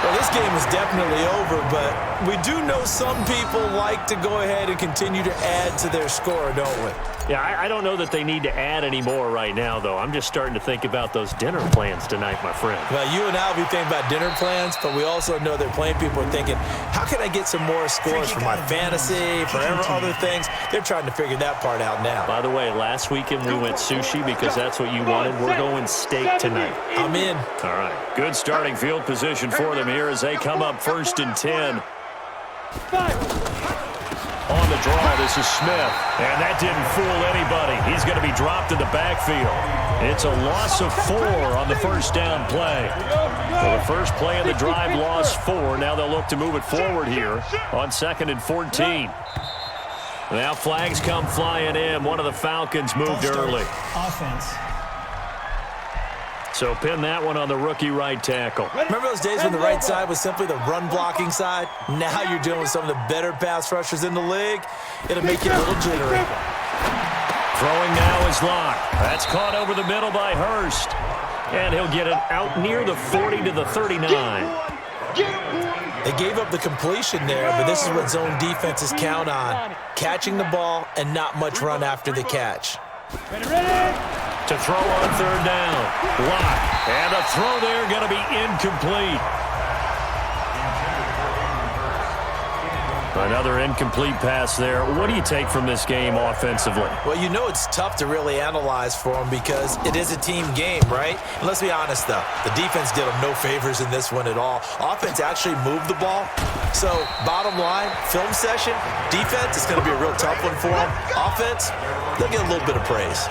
Well, this game is definitely over, but we do know some people like to go ahead and continue to add to their score, don't we? Yeah, I don't know that they need to add any more right now, though. I'm just starting to think about those dinner plans tonight, my friend. Well, you and I will be thinking about dinner plans, but we also know that playing people are thinking, how can I get some more scores for my fantasy, for other things? They're trying to figure that part out now. By the way, last weekend we went sushi because that's what you wanted. We're going steak tonight. I'm in. All right. Good starting field position for them here as they come up 1st and 10. On the draw, this is Smith. And that didn't fool anybody. He's going to be dropped in the backfield. It's a loss of 4 on the 1st down play. So the first play of the drive lost 4. Now they'll look to move it forward here on 2nd and 14. Now flags come flying in. One of the Falcons moved early. Offense. So pin that one on the rookie right tackle. Remember those days when the right side was simply the run-blocking side? Now you're dealing with some of the better pass rushers in the league. It'll make you a little jittery. Throwing now is Locke. That's caught over the middle by Hurst. And he'll get it out near the 40 to the 39. They gave up the completion there, but this is what zone defenses count on. Catching the ball and not much run after the catch. To throw on 3rd down. Locke. And the throw there going to be incomplete. Another incomplete pass there. What do you take from this game offensively? Well, you know it's tough to really analyze for them because it is a team game, right? And let's be honest, though. The defense did them no favors in this one at all. Offense actually moved the ball. So, bottom line, film session, defense is going to be a real tough one for them. Offense, they'll get a little bit of praise.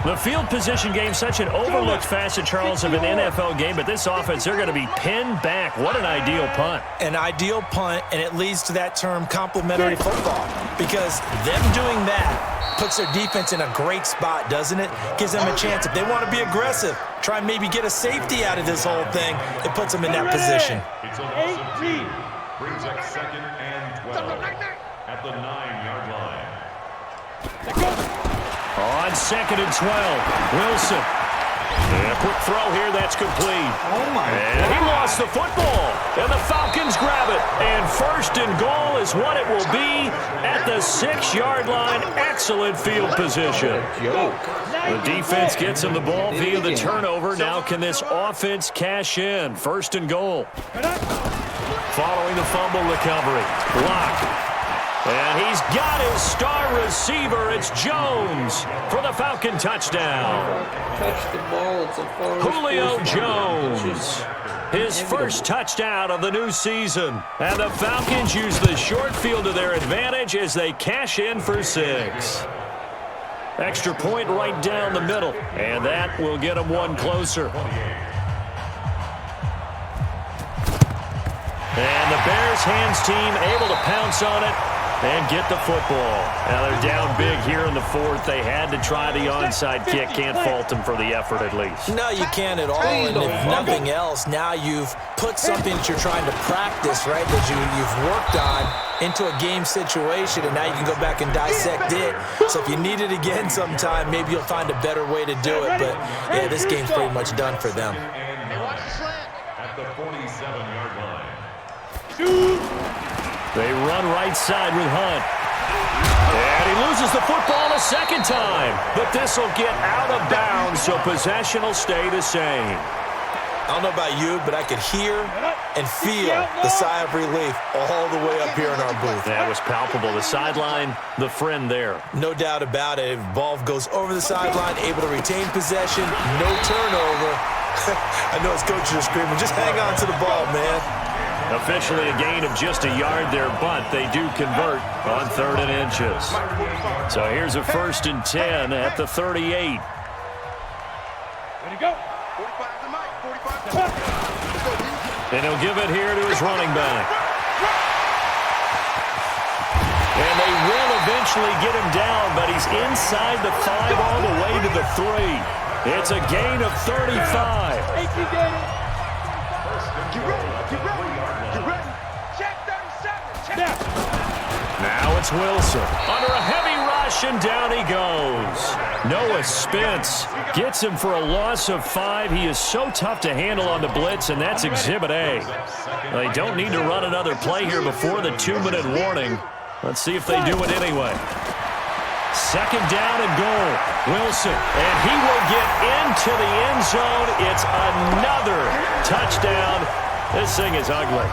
The field position game, such an overlooked facet, Charles, of an NFL game, but this offense, they're going to be pinned back. What an ideal punt. An ideal punt, and it leads to that term complementary football, because them doing that puts their defense in a great spot, doesn't it? Gives them a chance. If they want to be aggressive, try and maybe get a safety out of this whole thing, it puts them in that position. It's a loss of 2. Brings up 2nd and 12 at the 9-yard line. On 2nd and 12, Wilson. And a quick throw here, that's complete. Oh, my And he lost the football, and the Falcons grab it. And 1st and goal is what it will be at the 6-yard line. Excellent field position. The defense gets him the ball via the turnover. Now can this offense cash in? 1st and goal. Following the fumble recovery. Block. And he's got his star receiver. It's Jones for the Falcon touchdown. Touch the ball. It's a Julio Jones. His first touchdown of the new season. And the Falcons use the short field to their advantage as they cash in for 6. Extra point right down the middle. And that will get them one closer. And the Bears hands team able to pounce on it and get the football. Now they're down big here in the 4th. They had to try the onside kick. Can't fault them for the effort at least. No, you can't at all. And if nothing else, now you've put something that you're trying to practice, right, that you've worked on into a game situation, and now you can go back and dissect it. So if you need it again sometime, maybe you'll find a better way to do it. But, yeah, this game's pretty much done for them. At the 47-yard line. They run right side with Hunt. And he loses the football a second time. But this will get out of bounds, so possession will stay the same. I don't know about you, but I could hear and feel the sigh of relief all the way up here in our booth. That was palpable. The sideline, the friend there. No doubt about it. Ball goes over the sideline, able to retain possession, no turnover. I know his coaches are screaming, just hang on to the ball, man. Officially a gain of just a yard there, but they do convert on 3rd and inches. So here's a 1st and 10 at the 38. Ready to go. 45. And he'll give it here to his running back. And they will eventually get him down, but he's inside the 5 all the way to the 3. It's a gain of 35. Now it's Wilson under a heavy rush, and down he goes. Noah Spence gets him for a loss of 5. He is so tough to handle on the blitz, and that's Exhibit A. They don't need to run another play here before the 2-minute warning. Let's see if they do it anyway. 2nd down and goal. Wilson, and he will get into the end zone. It's another touchdown. This thing is ugly.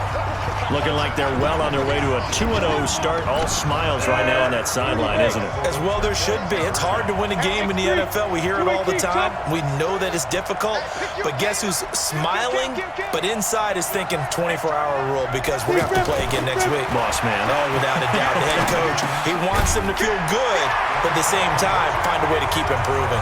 Looking like they're well on their way to a 2-0 start. All smiles right now on that sideline, isn't it? As well there should be. It's hard to win a game in the NFL. We hear it all the time. We know that it's difficult. But guess who's smiling? But inside is thinking 24-hour rule, because we're going to have to play again next week. Boss man. Oh, without a doubt. The head coach, he wants them to feel good, but at the same time, find a way to keep improving.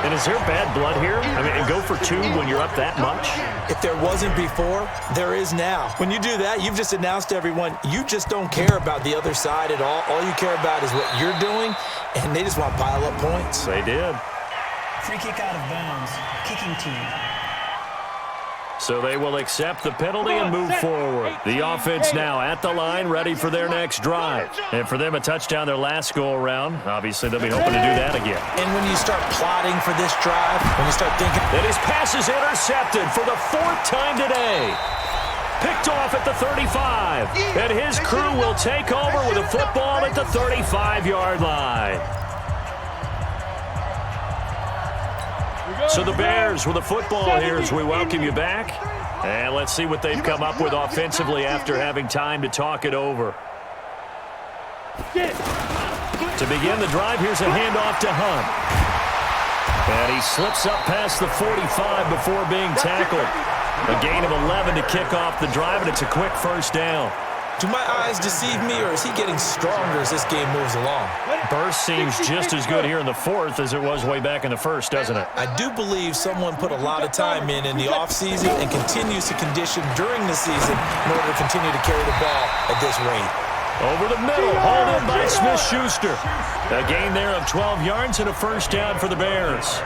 And is there bad blood here? I mean, and go for 2 when you're up that much? If there wasn't before, there is now. When you do that, you've just announced to everyone, you just don't care about the other side at all. All you care about is what you're doing, and they just want to pile up points. They did. Free kick out of bounds. Kicking team. So they will accept the penalty and move forward. The offense now at the line, ready for their next drive. And for them, a touchdown their last go-around. Obviously, they'll be hoping to do that again. And when you start plotting for this drive, when you start thinking... And his pass is intercepted for the 4th time today. Picked off at the 35. And his crew will take over with a football at the 35-yard line. So the Bears with a football here as we welcome you back. And let's see what they've come up with offensively after having time to talk it over. To begin the drive, here's a handoff to Hunt. And he slips up past the 45 before being tackled. A gain of 11 to kick off the drive, and it's a quick first down. Do my eyes deceive me, or is he getting stronger as this game moves along? Burst seems just as good here in the fourth as it was way back in the first, doesn't it? I do believe someone put a lot of time in the offseason and continues to condition during the season in order to continue to carry the ball at this rate. Over the middle, hauled in by Smith-Schuster. A gain there of 12 yards and a first down for the Bears.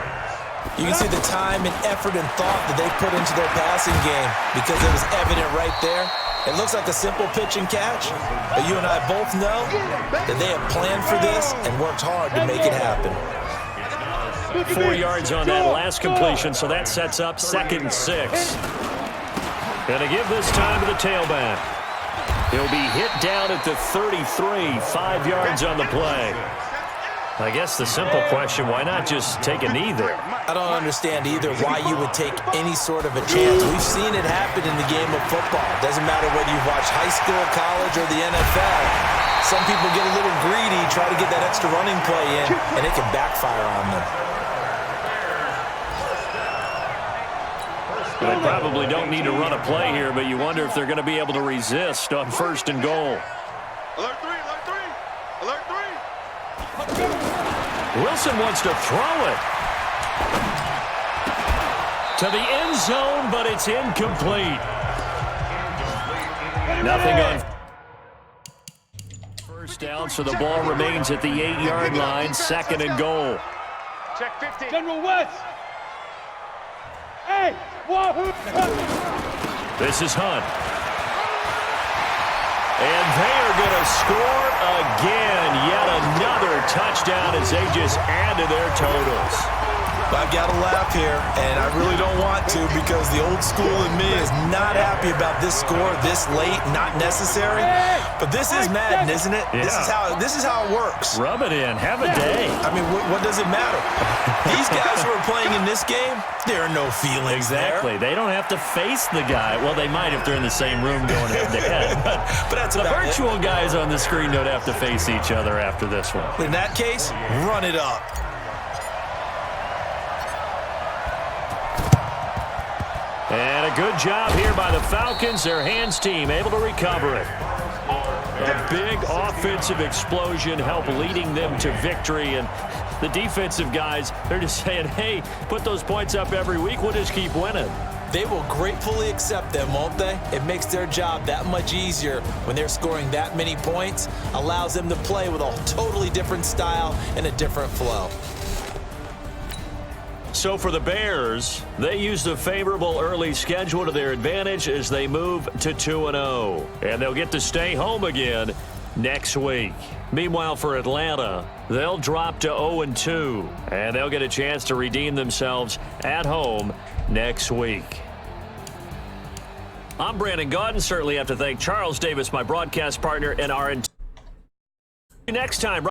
You can see the time and effort and thought that they put into their passing game because it was evident right there. It looks like a simple pitch and catch, but you and I both know that they have planned for this and worked hard to make it happen. 4 yards on that last completion, so that sets up 2nd and 6. And to give this time to the tailback. He'll be hit down at the 33, 5 yards on the play. I guess the simple question, why not just take a knee there? I don't understand either why you would take any sort of a chance. We've seen it happen in the game of football. It doesn't matter whether you watch high school, college, or the NFL. Some people get a little greedy, try to get that extra running play in, and it can backfire on them. They probably don't need to run a play here, but you wonder if they're going to be able to resist on 1st and goal. Alert 3, alert 3, alert 3. Wilson wants to throw it to the end zone, but it's incomplete. Nothing on first down, so the ball remains at the 8-yard line, 2nd and goal. Check 50. General West. Hey, wahoo! This is Hunt. And they are going to score again. Yet another touchdown as they just add to their totals. I've got to laugh here, and I really don't want to because the old school in me is not happy about this score this late, not necessary. But this is Madden, isn't it? Yeah. This is how it works. Rub it in. Have a day. I mean, what does it matter? These guys who are playing in this game, there are no feelings Exactly. there. They don't have to face the guy. Well, they might if they're in the same room going head-to-head. But that's The about virtual guys on the screen don't have to face each other after this one. In that case, run it up. And a good job here by the Falcons. Their hands team able to recover it. A big offensive explosion helped leading them to victory. And the defensive guys, they're just saying, hey, put those points up every week. We'll just keep winning. They will gratefully accept them, won't they? It makes their job that much easier when they're scoring that many points. Allows them to play with a totally different style and a different flow. So for the Bears, they use the favorable early schedule to their advantage as they move to 2-0. And they'll get to stay home again next week. Meanwhile, for Atlanta, they'll drop to 0-2. And they'll get a chance to redeem themselves at home next week. I'm Brandon Gaudin. Certainly have to thank Charles Davis, my broadcast partner, and our next time.